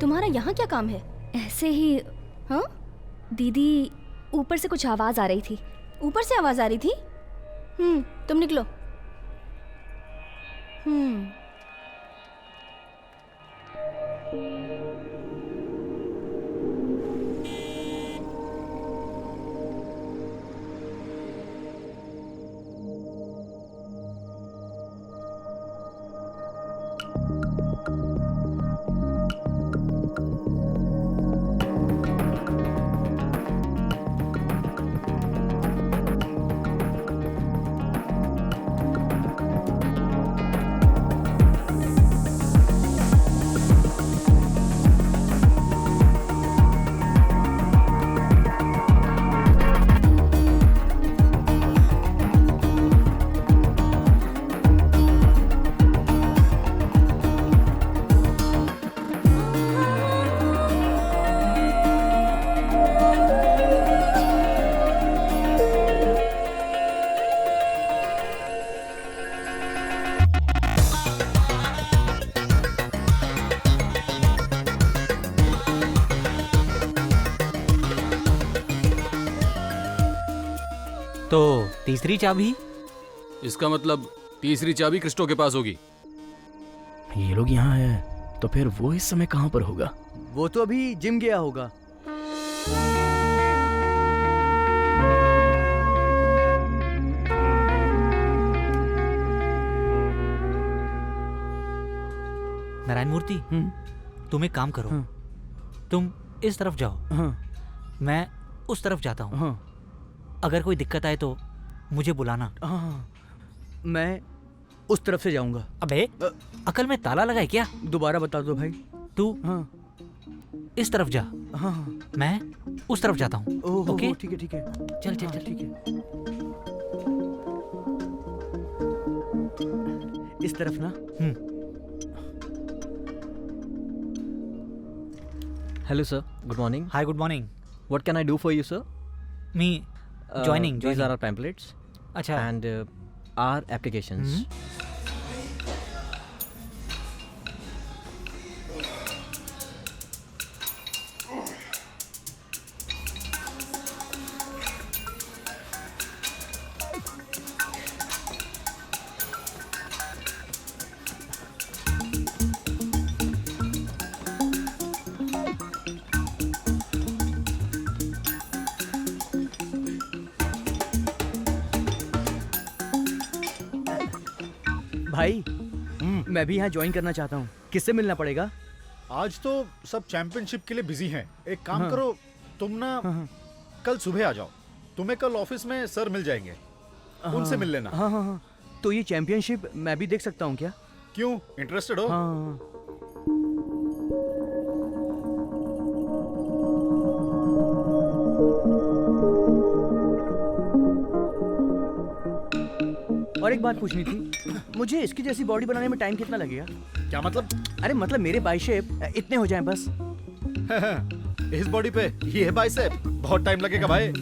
तुम्हारा यहाँ क्या काम है? ऐसे ही। हाँ? दीदी, ऊपर से कुछ आवाज आ रही थी। ऊपर से आवाज आ रही थी? तुम निकलो। तो तीसरी चाबी? इसका मतलब तीसरी चाबी क्रिस्टो के पास होगी। ये लोग यहाँ है तो फिर वो इस समय कहाँ पर होगा? वो तो अभी जिम गया होगा। नारायण मूर्ति, तुम एक काम करो, तुम इस तरफ जाओ, मैं उस तरफ जाता हूँ। अगर कोई दिक्कत आए तो मुझे बुलाना। मैं उस तरफ से जाऊंगा। अबे अकल में ताला लगा है क्या? दोबारा बता दो भाई। तू इस तरफ जा, मैं उस तरफ जाता हूँ। ओके, ठीक है ठीक है, चल चल चल। ठीक है, इस तरफ ना। Hello sir, good morning. Hi, good morning. What can I do for you sir? Me joining. These are our pamphlets. अच्छा. And our applications. भाई मैं भी यहाँ ज्वाइन करना चाहता हूँ, किससे मिलना पड़ेगा? आज तो सब चैंपियनशिप के लिए बिजी हैं। एक काम करो, तुम ना कल सुबह आ जाओ, तुम्हें कल ऑफिस में सर मिल जाएंगे, उनसे मिल लेना। हाँ, तो ये चैंपियनशिप मैं भी देख सकता हूँ क्या? क्यों, इंटरेस्टेड हो? और एक बात पूछनी थी, मुझे इसकी जैसी बॉडी बनाने में टाइम कितना लगेगा? क्या मतलब? अरे मतलब मेरे बाइसेप इतने हो जाएं बस। इस बॉडी पे ये है बाइसेप, बहुत टाइम लगेगा भाई।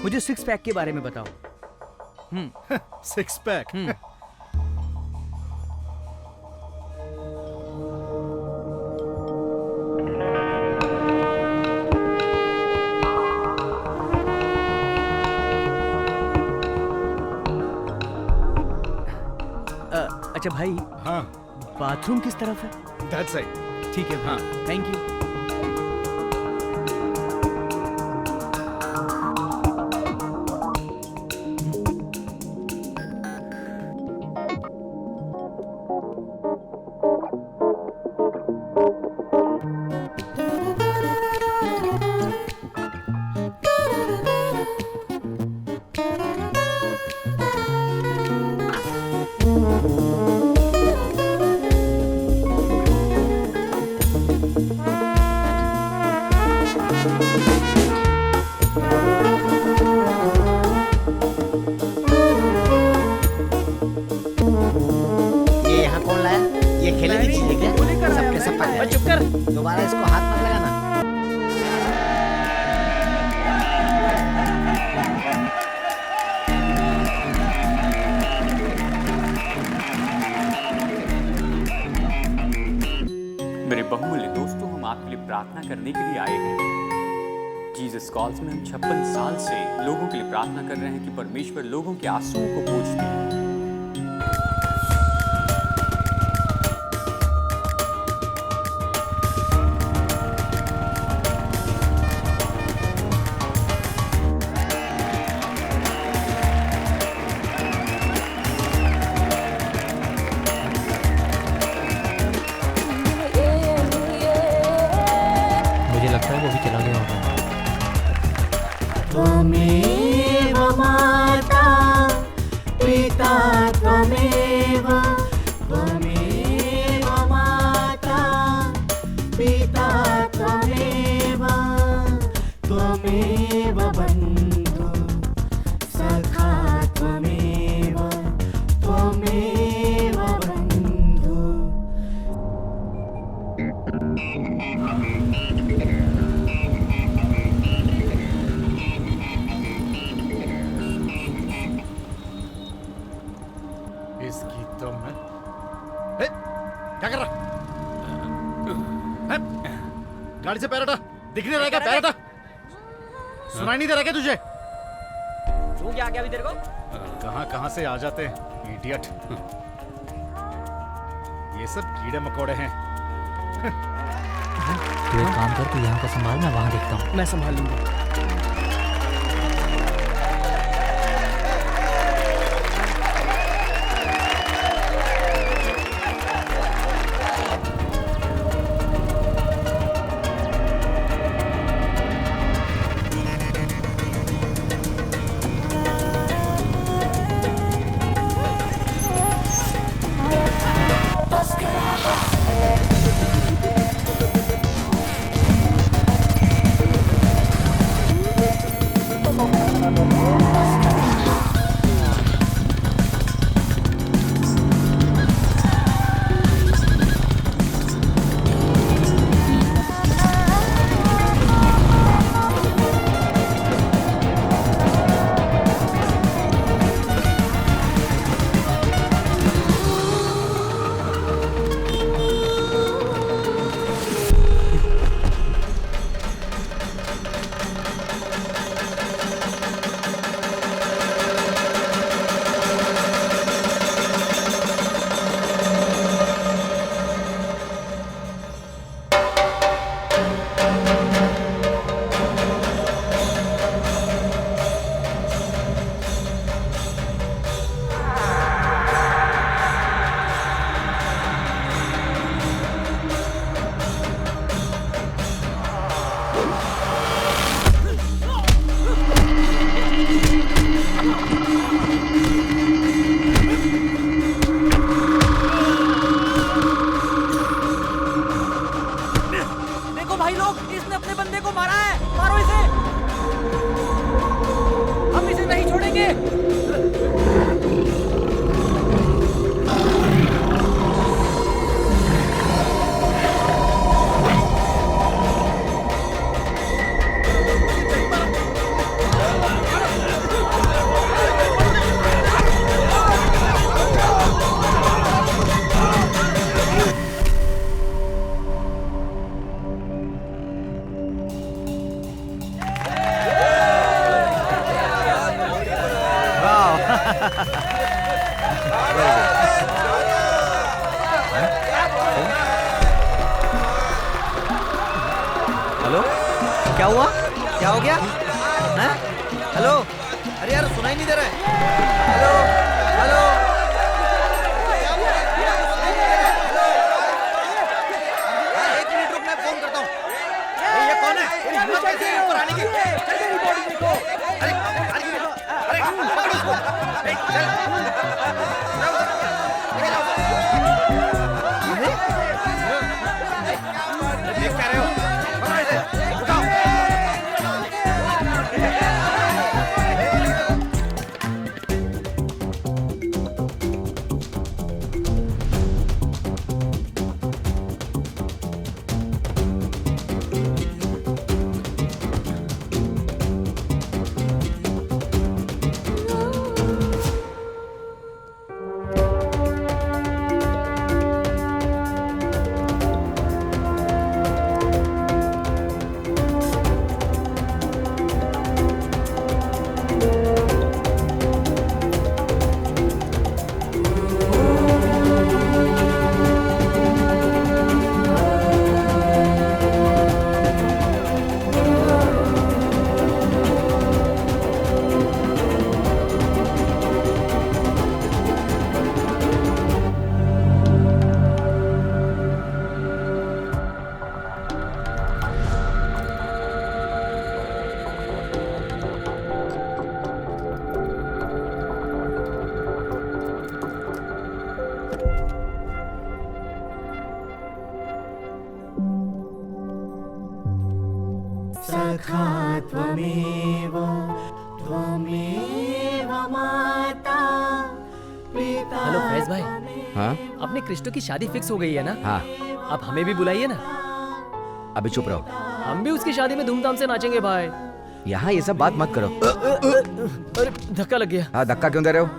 मुझे सिक्स पैक के बारे में बताओ। Six pack? अच्छा भाई, हाँ, बाथरूम किस तरफ है? That's right. ठीक है, हाँ, थैंक यू। दोबारा इसको हाथ मत लगाना। मेरे बहुमूल्य दोस्तों, हम आपके लिए प्रार्थना करने के लिए आए हैं। जीसस कॉल्स में हम 56 साल से लोगों के लिए प्रार्थना कर रहे हैं कि परमेश्वर लोगों के आंसुओं को पोंछ दे। त्वमेव माता पिता त्वमेव, त्वमेव माता पिता त्वमेव, त्वमेव बन्धु सखा गाड़ी से पैर हटा, दिख नहीं रहा क्या? पैर हटा, सुनाई नहीं दे रहा क्या तुझे? तू क्या आ गया अभी तेरे को? कहाँ से आ जाते हैं इडियट। ये सब कीड़े मकोड़े हैं। तू एक काम कर, तू यहाँ का संभाल, मैं वहाँ देखता हूँ। मैं संभाल लूंगा। हेलो, क्या हुआ? क्या हो गया? हैं? हेलो, अरे यार सुनाई नहीं दे रहा है। हेलो, हेलो, एक मिनट रुक, मैं फोन करता हूँ। ये कौन है? मेरी हिम्मत कैसे है ऊपर आने की? अरे, अरे, पकड़ उसको। चल, देख क्या रहे हो? पकड़ इसे, उठाओ। सखा त्वमेव त्वमेव माता पिता। हेलो फैज भाई। हाँ? अपने क्रिस्टो की शादी फिक्स हो गई है ना? हाँ। आप हमें भी बुलाइए ना। अभी चुप रहो। हम भी उसकी शादी में धूमधाम से नाचेंगे भाई। यहाँ ये सब बात मत करो। अरे धक्का लग गया। हाँ, धक्का क्यों दे रहे हो?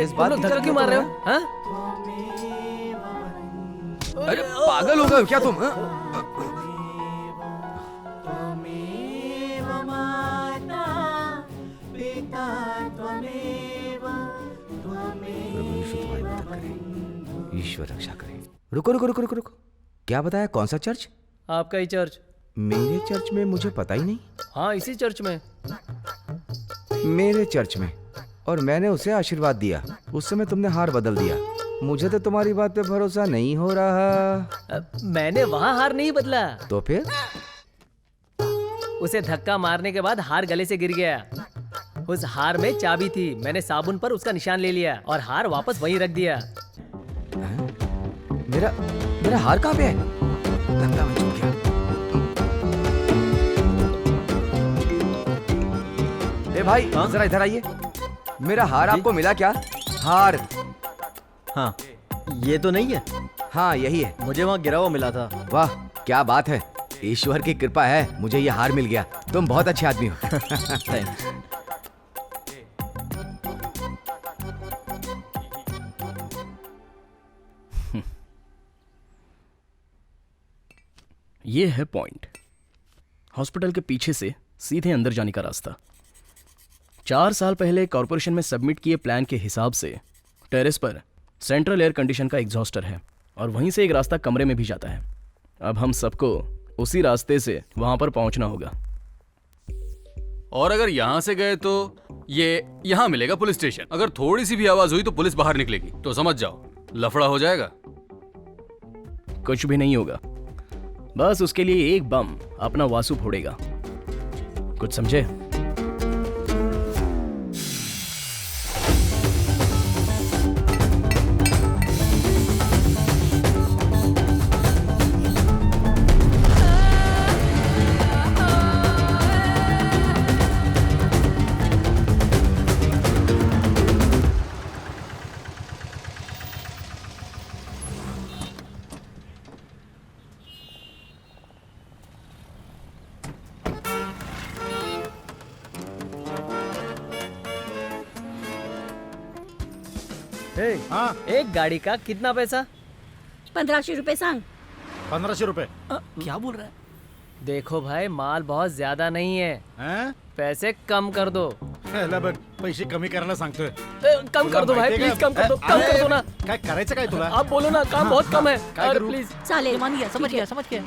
इस बात धक्का क्यों मार रहे हो? हाँ? अरे पागल हो गए क्या तुम? करे, ईश्वर रक्षा करे। रुको रुको रुको रुको रुको, क्या बताया, कौन सा चर्च? आपका ही चर्च। मेरे चर्च में? मुझे पता ही नहीं। हाँ, इसी चर्च में। मेरे चर्च में? और मैंने उसे आशीर्वाद दिया, उस समय तुमने हार बदल दिया। मुझे तो तुम्हारी बात पे भरोसा नहीं हो रहा। मैंने वहाँ हार नहीं बदला। तो फिर? उसे धक्का मारने के बाद हार गले से गिर गया। उस हार में चाबी थी, मैंने साबुन पर उसका निशान ले लिया और हार वापस वहीं रख दिया। मेरा मेरा हार कहाँ पे है? लगता मैं चूक गया। ए भाई, जरा इधर आइए। मेरा हार आपको मिला क्या? हार। हाँ, ये तो नहीं है। हाँ, यही है। मुझे वहाँ गिरा हुआ मिला था। वाह, क्या बात है, ईश्वर की कृपा है, मुझे ये हार मिल गया। तुम बहुत अच्छे आदमी हो। थैंक्स। ये है पॉइंट, हॉस्पिटल के पीछे से सीधे अंदर जाने का रास्ता। 4 साल पहले कॉरपोरेशन में सबमिट किए प्लान के हिसाब से टेरेस पर सेंट्रल एयर कंडीशन का एग्जॉस्टर है और वहीं से एक रास्ता कमरे में भी जाता है। अब हम सबको उसी रास्ते से वहां पर पहुंचना होगा। और अगर यहाँ से गए तो ये यहाँ मिलेगा पुलिस स्टेशन। अगर थोड़ी सी भी आवाज हुई तो पुलिस बाहर निकलेगी, तो समझ जाओ लफड़ा हो जाएगा। कुछ भी नहीं होगा, बस उसके लिए एक बम अपना वासु फोड़ेगा। कुछ समझे? हाँ, एक गाड़ी का कितना पैसा? 1500 रुपए सांग। 1500 रुपए? क्या बोल रहा है? देखो भाई, माल बहुत ज्यादा नहीं है, पैसे कम कर दो। पैसे कमी करायला सांगतोय। कम कर दो भाई, प्लीज कम कर दो, कम कर दो ना। काय करायचं काय तुला? आप बोलो ना, काम बहुत कम है। काय करू? प्लीज। चालेल, मान गया, समझ गया समझ गया।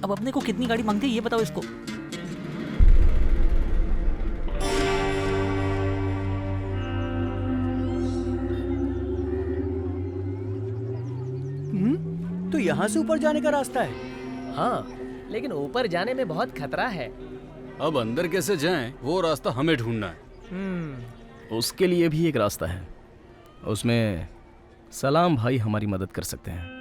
अब अपने को कितनी गाड़ी मांगती है ये बताओ इसको। तो यहाँ से ऊपर जाने का रास्ता है? हाँ, लेकिन ऊपर जाने में बहुत खतरा है। अब अंदर कैसे जाएं, वो रास्ता हमें ढूंढना है। उसके लिए भी एक रास्ता है, उसमें सलाम भाई हमारी मदद कर सकते हैं।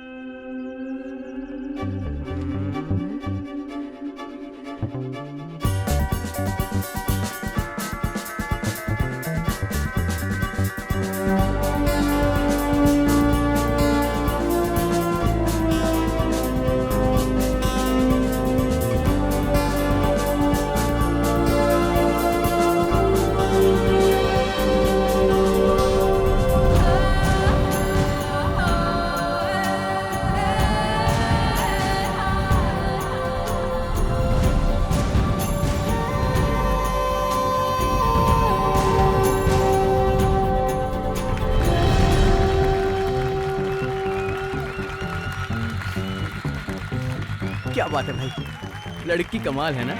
क्या बात है भाई, लड़की कमाल है ना।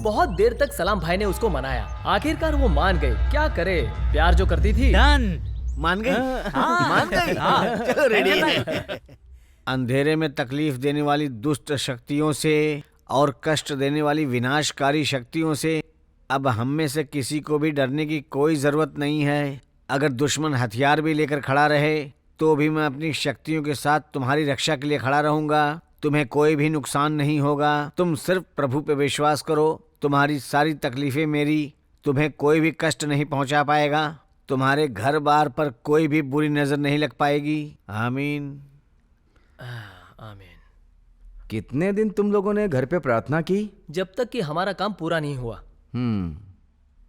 बहुत देर तक सलाम भाई ने उसको मनाया, आखिरकार वो मान गई। क्या करे, प्यार जो करती थी। मान गई? मान गई? चलो रेडी। अंधेरे में तकलीफ देने वाली दुष्ट शक्तियों से और कष्ट देने वाली विनाशकारी शक्तियों से अब हम में से किसी को भी डरने की कोई जरूरत नहीं है। अगर दुश्मन हथियार भी लेकर खड़ा रहे तो भी मैं अपनी शक्तियों के साथ तुम्हारी रक्षा के लिए खड़ा रहूंगा। तुम्हें कोई भी नुकसान नहीं होगा। तुम सिर्फ प्रभु पे विश्वास करो। तुम्हारी सारी तकलीफें मेरी, तुम्हें कोई भी कष्ट नहीं पहुंचा पाएगा। तुम्हारे घर बार पर कोई भी बुरी नजर नहीं लग पाएगी। आमीन। आमीन। कितने दिन तुम लोगों ने घर पे प्रार्थना की? जब तक कि हमारा काम पूरा नहीं हुआ।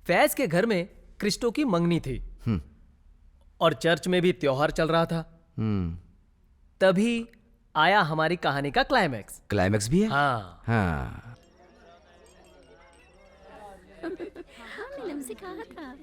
फैज के घर में क्रिस्टो की मंगनी थी और चर्च में भी त्योहार चल रहा था। तभी आया हमारी कहानी का क्लाइमैक्स। क्लाइमैक्स भी है? हाँ। फिल्म से कहा था।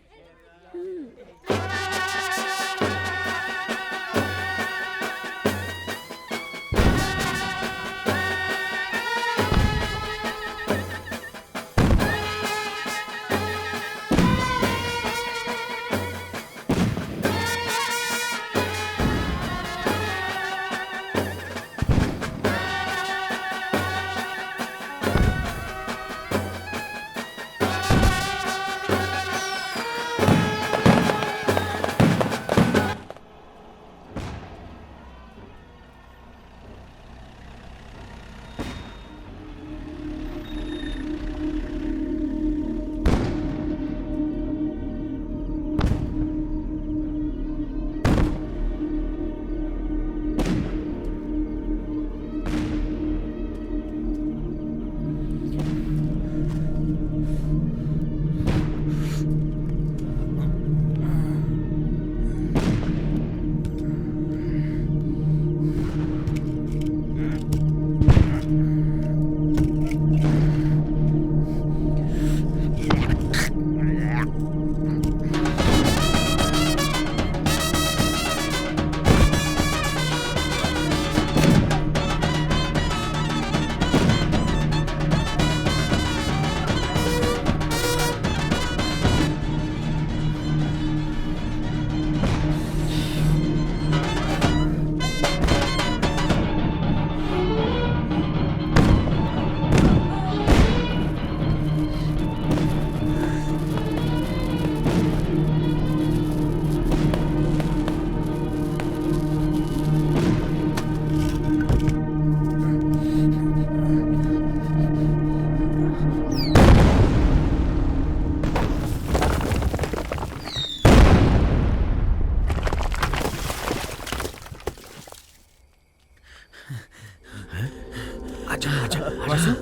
वासु,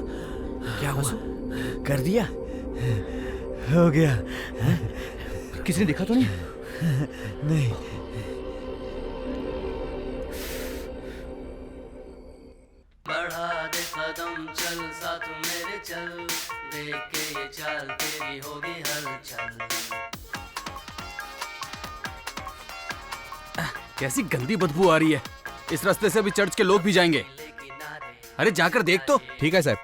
क्या हुआ? कर दिया? हो गया। किसी ने देखा तो नहीं? नहीं। बढ़ा दे कदम चल साथ मेरे चल, देख के ये चाल तेरी होगी हलचल। कैसी गंदी बदबू आ रही है। इस रास्ते से अभी चर्च के लोग भी जाएंगे। अरे जाकर देख तो। ठीक है साहब।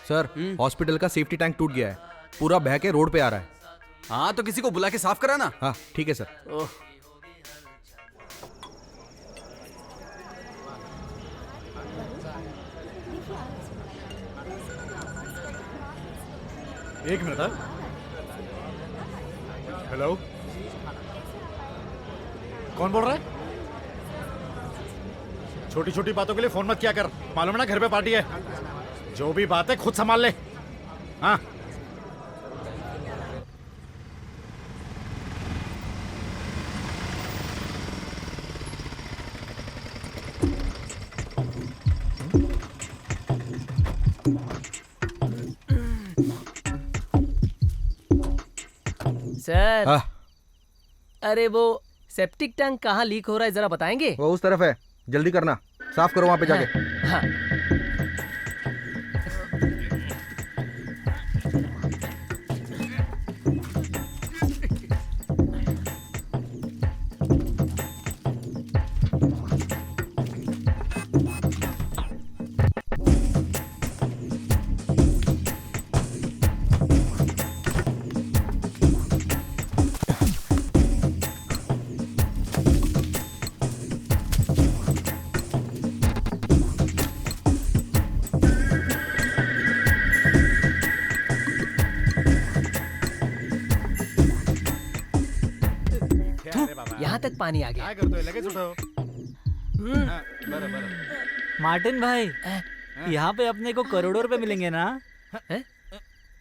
सर, हॉस्पिटल का सेफ्टी टैंक टूट गया है, पूरा बह के रोड पे आ रहा है। हाँ तो किसी को बुला के साफ कराना। हाँ ठीक है सर। एक मिनट। हेलो, कौन बोल रहा है? छोटी छोटी बातों के लिए फोन मत किया कर, मालूम है ना घर पे पार्टी है। जो भी बात है खुद संभाल ले। हाँ सर। अरे वो सेप्टिक टैंक कहाँ लीक हो रहा है, जरा बताएंगे? वो उस तरफ है, जल्दी करना, साफ करो वहां पे जाके। हाँ। यहाँ तक पानी आ गया। लगेज उठाओ। मार्टिन भाई, यहाँ पे अपने को करोड़ों रुपए मिलेंगे ना?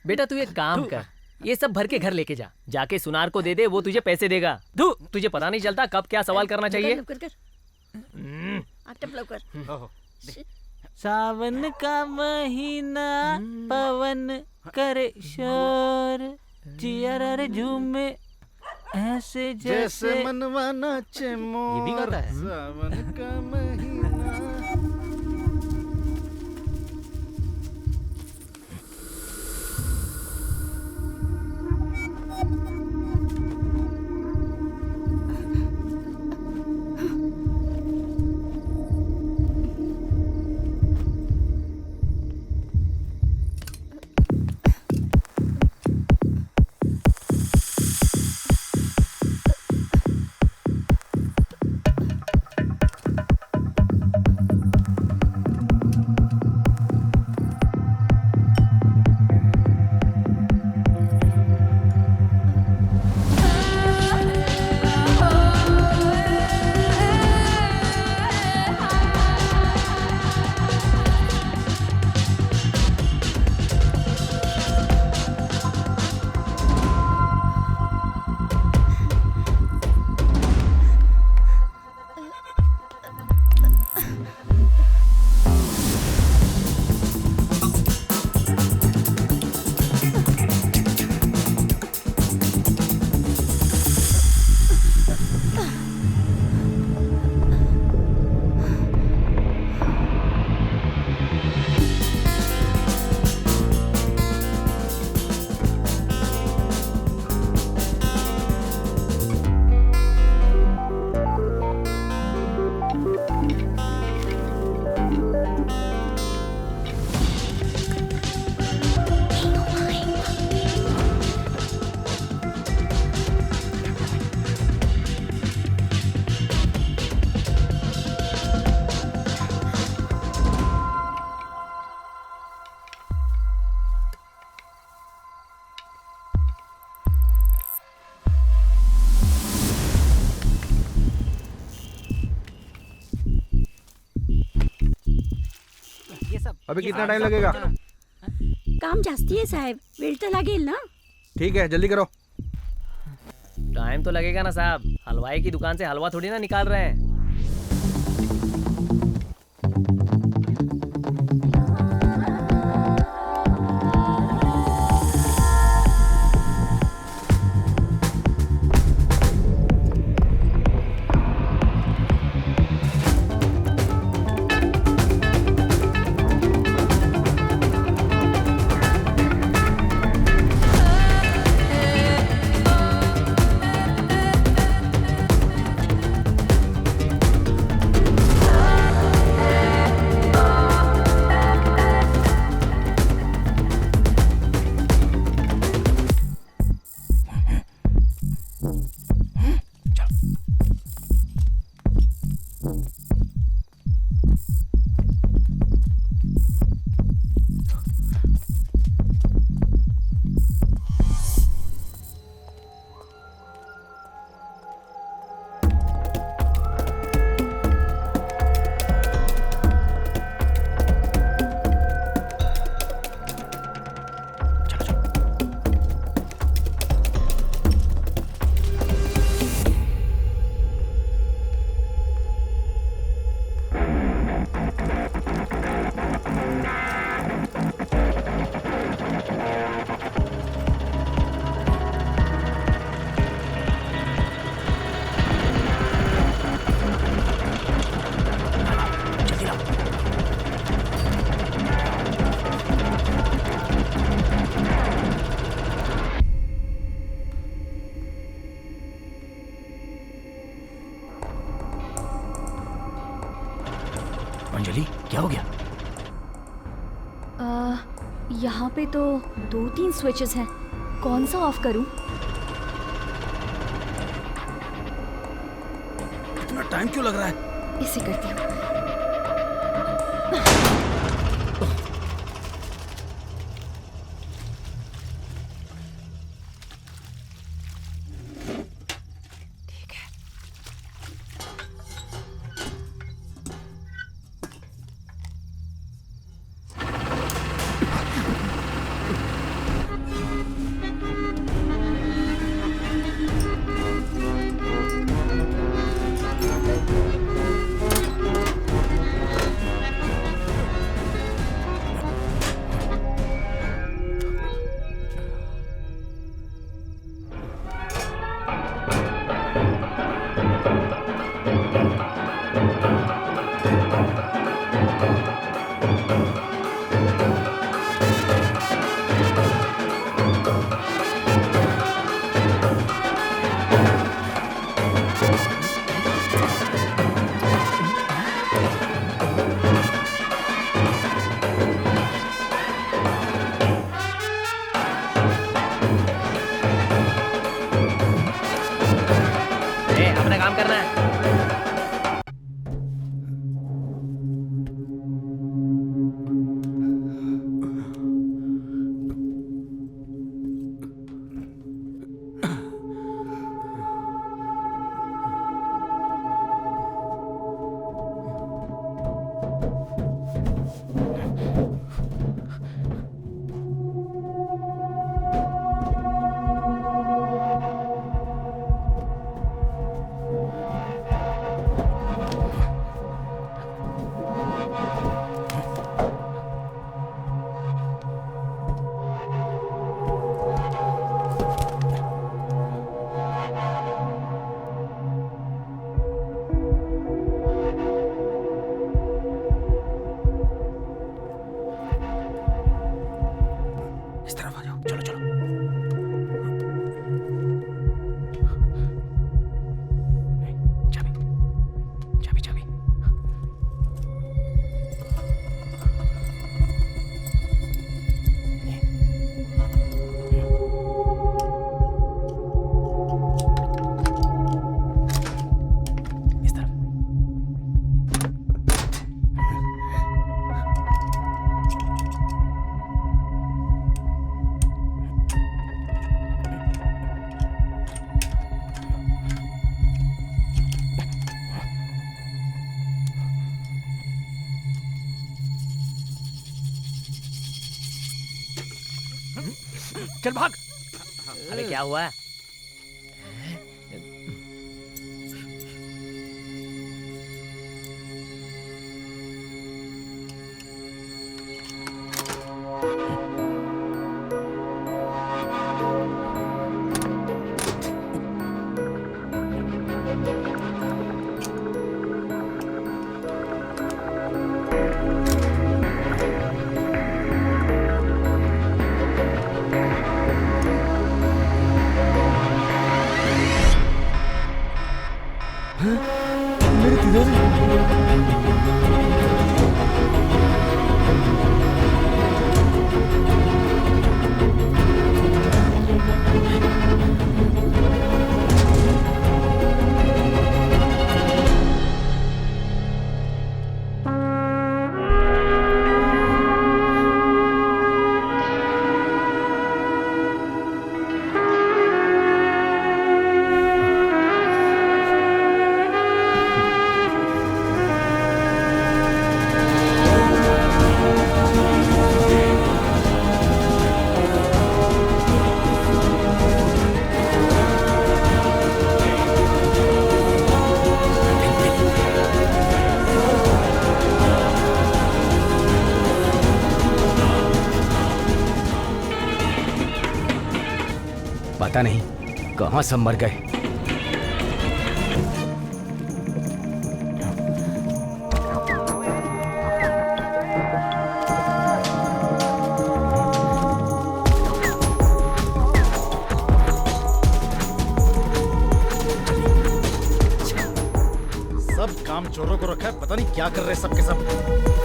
बेटा तू एक काम कर, ये सब भर के घर लेके जा, जाके सुनार को दे दे, वो तुझे पैसे देगा। तुझे पता नहीं चलता कब क्या सवाल करना चाहिए। सावन का महीना, पवन करे शोर, चियर झूमे। ऐसे जैसे मनवा नाचे मोर, ये भी गाता है? सावन का महीना। अभी कितना टाइम लगेगा? काम जास्ती है साहेब, वेळ तर लागेल ना. ठीक है, जल्दी करो. टाइम तो लगेगा ना साहब, हलवाई की दुकान से हलवा थोड़ी ना निकाल रहे हैं. अंजलि, क्या हो गया? यहाँ पे तो 2-3 स्विचेस हैं, कौन सा ऑफ करूँ? इतना टाइम क्यों लग रहा है? इसे करती हूँ. काम करना है। चल भाग। अरे क्या हुआ? मेरी तिजोरी। पता नहीं कहां सब मर गए। सब काम चोरों को रखा है, पता नहीं क्या कर रहे हैं सबके सब।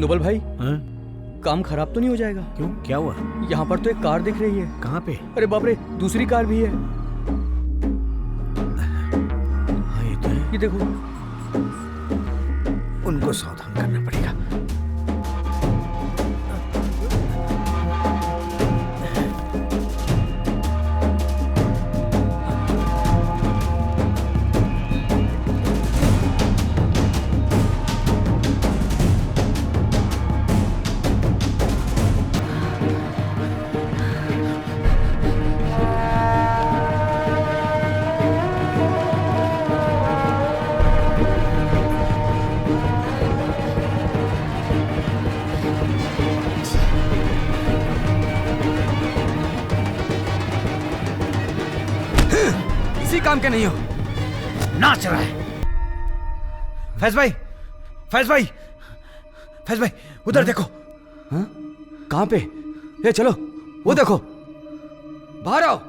नोबल भाई काम खराब तो नहीं हो जाएगा? क्यों, क्या हुआ? यहाँ पर तो एक कार दिख रही है। कहाँ पे? अरे बाप रे, दूसरी कार भी है। हाँ ये तो है। ये देखो। उनको सावधान करना पड़ेगा। इसी काम के नहीं हो, नाच रहा है। फैज भाई, फैज भाई, फैज भाई, उधर देखो। हाँ? कहाँ पे? ये चलो, वो देखो, बाहर आओ।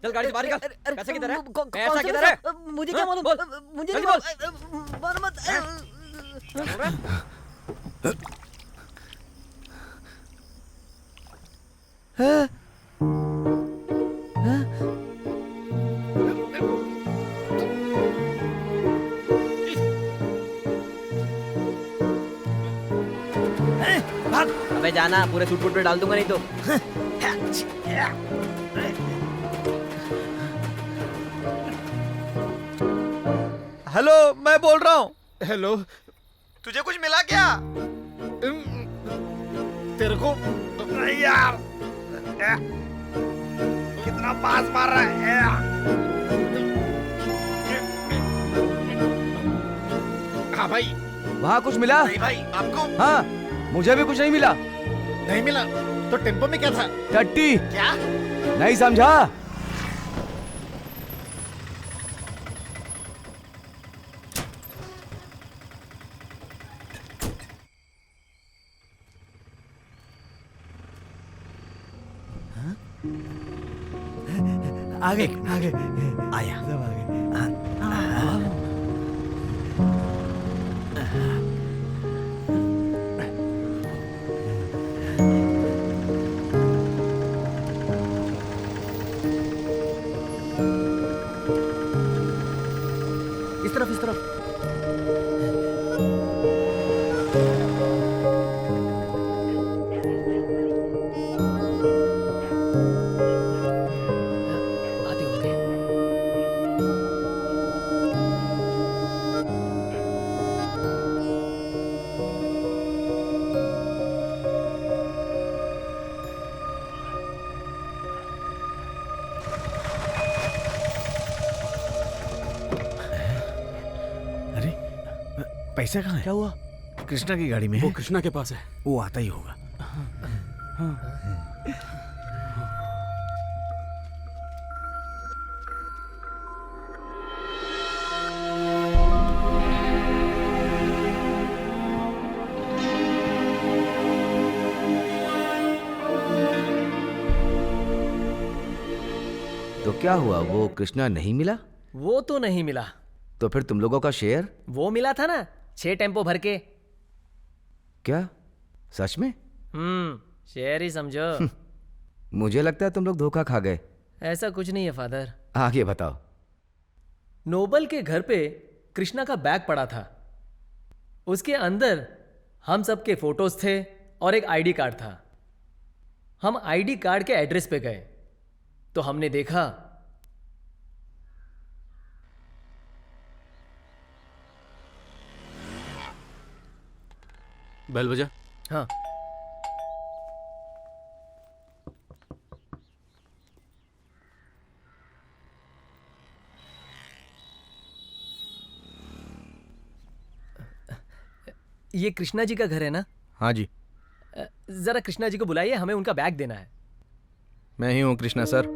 चल गाड़ी से बाहर निकल। पैसे किधर है? पैसा किधर है? मुझे क्या मालूम? मुझे नहीं मालूम। मार मत। अबे जाना, पूरे सूट बूट पे डाल दूंगा नहीं तो। हेलो, मैं बोल रहा हूँ। हेलो, तुझे कुछ मिला क्या? तेरे को यार कितना पास मार रहा है। हाँ भाई। वहाँ कुछ मिला? नहीं भाई, आपको? हाँ, मुझे भी कुछ नहीं मिला। नहीं मिला? तो टेम्पो में क्या था? टट्टी। क्या? नहीं समझा? आगे आगे आया, सब आगे। इस तरफ, इस तरफ। पैसा कहाँ है? क्या हुआ? कृष्णा की गाड़ी में है। वो कृष्णा के पास है। वो आता ही होगा। तो क्या हुआ, वो कृष्णा नहीं मिला? वो तो नहीं मिला। तो फिर तुम लोगों का शेयर? वो मिला था ना, 6 टेम्पो भर के। क्या सच में? शेयर ही समझो। मुझे लगता है तुम लोग धोखा खा गए। ऐसा कुछ नहीं है फादर। आगे बताओ। नोबल के घर पे कृष्णा का बैग पड़ा था। उसके अंदर हम सबके फोटोज थे और एक आईडी कार्ड था। हम आईडी कार्ड के एड्रेस पे गए तो हमने देखा बेल बजा। हाँ। ये कृष्णा जी का घर है ना? हाँ जी। जरा कृष्णा जी को बुलाइए, हमें उनका बैग देना है। मैं ही हूँ कृष्णा सर,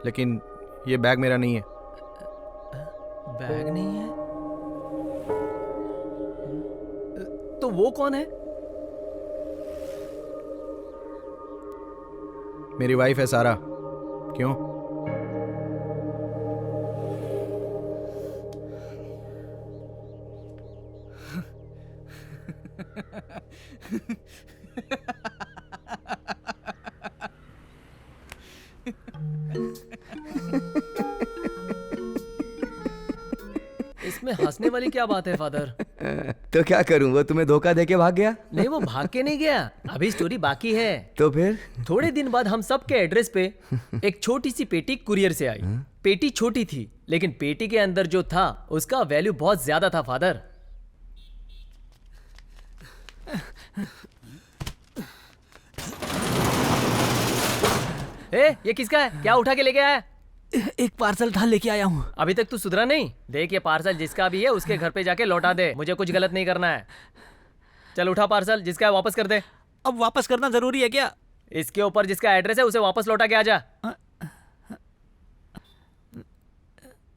लेकिन ये बैग मेरा नहीं है। बैग नहीं है तो वो कौन है? मेरी वाइफ है सारा। क्यों? इसमें हंसने वाली क्या बात है फादर? तो क्या करूं, वो तुम्हें धोखा देके भाग गया? नहीं, वो भाग के नहीं गया, अभी स्टोरी बाकी है। तो फिर? थोड़े दिन बाद हम सब के एड्रेस पे एक छोटी सी पेटी कुरियर से आई। पेटी छोटी थी, लेकिन पेटी के अंदर जो था उसका वैल्यू बहुत ज्यादा था फादर। ये किसका है? क्या उठा के लेके आया? एक पार्सल था, लेके आया हूँ। अभी तक तू सुधरा नहीं? देख, ये पार्सल जिसका भी है उसके घर पे जाके लौटा दे, मुझे कुछ गलत नहीं करना है। चल उठा पार्सल, जिसका है वापस कर दे। अब वापस करना जरूरी है क्या? इसके ऊपर जिसका एड्रेस है उसे वापस लौटा के आ जा।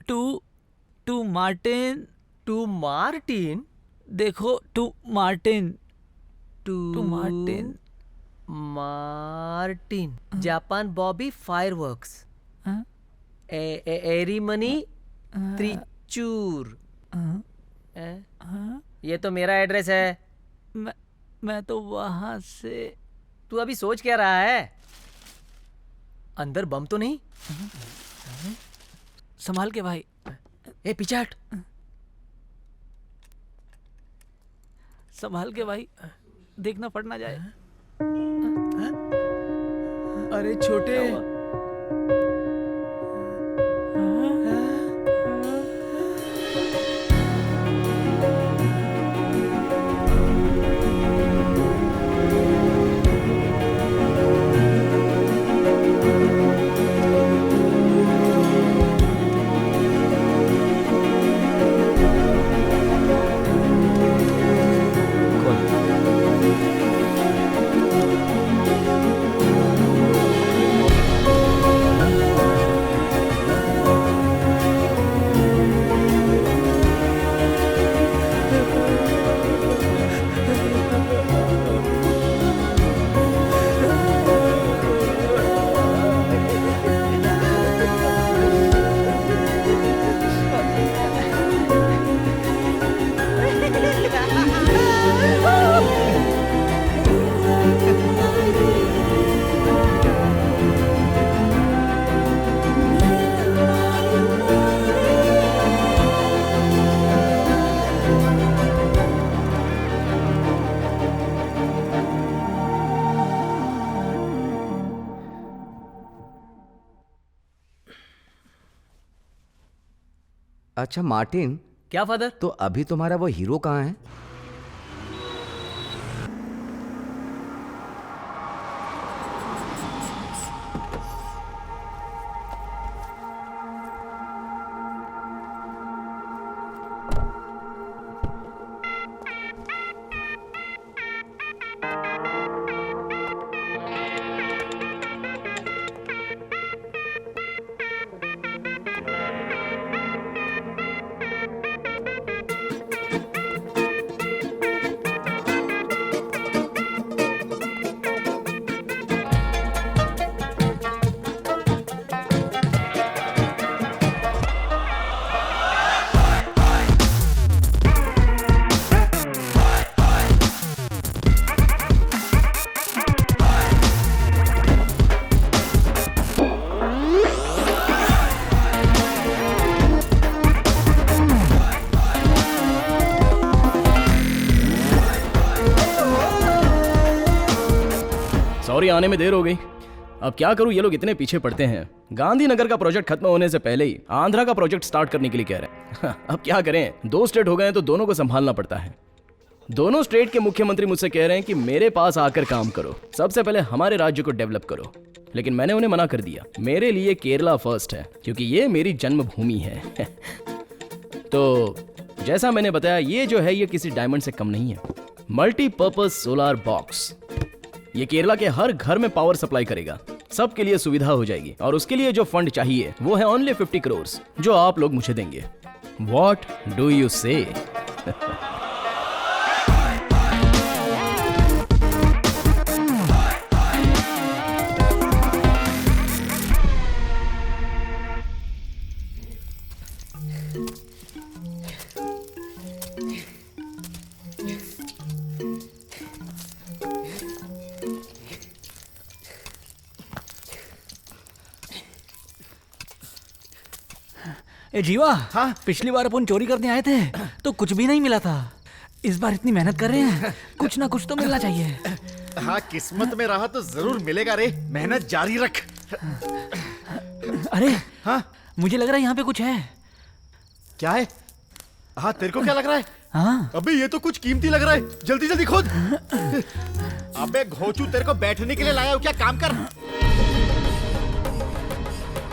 To Martin. To Martin? देखो, to Martin. To Martin. Martin, Japan Bobby fireworks, एरीमनी त्रिचूर। ये तो मेरा एड्रेस है। मैं तो वहां से। तू अभी सोच क्या रहा है? अंदर बम तो नहीं? संभाल के भाई। ए पीछे हट। संभाल के भाई, देखना पड़ ना जाए। अरे छोटे, अच्छा मार्टिन। क्या फादर? तो अभी तुम्हारा वो हीरो कहाँ है? सॉरी, आने में देर हो गई। अब क्या करूं, ये लोग इतने पीछे पड़ते हैं। गांधीनगर का प्रोजेक्ट खत्म होने से पहले ही आंध्रा का प्रोजेक्ट स्टार्ट करने के लिए कह रहे हैं। अब क्या करें, 2 स्टेट हो गए हैं तो दोनों को संभालना पड़ता है। दोनों स्टेट के मुख्यमंत्री मुझसे कह रहे हैं कि मेरे पास आकर काम करो, सबसे पहले हमारे राज्य को डेवलप करो। लेकिन मैंने उन्हें मना कर दिया। मेरे लिए केरला फर्स्ट है, क्योंकि ये मेरी जन्मभूमि है। तो जैसा मैंने बताया, ये जो है ये किसी डायमंड से कम नहीं है। मल्टीपर्पज सोलर बॉक्स, ये केरला के हर घर में पावर सप्लाई करेगा, सबके लिए सुविधा हो जाएगी। और उसके लिए जो फंड चाहिए वो है ओनली 50 करोड़, जो आप लोग मुझे देंगे। व्हाट डू यू से? ए जीवा, हाँ? पिछली बार अपन चोरी करने आए थे तो कुछ भी नहीं मिला था। इस बार इतनी मेहनत कर रहे हैं, कुछ ना कुछ तो मिलना चाहिए। हाँ, किस्मत में रहा तो जरूर मिलेगा रे, मेहनत जारी रख। अरे हाँ, मुझे लग रहा है यहाँ पे कुछ है। क्या है? हाँ, तेरे को क्या लग रहा है? हाँ। अबे ये तो कुछ कीमती लग रहा है, जल्दी जल्दी खोद। अबे घोचू, तेरे को बैठने के लिए लाया हूँ क्या? काम कर।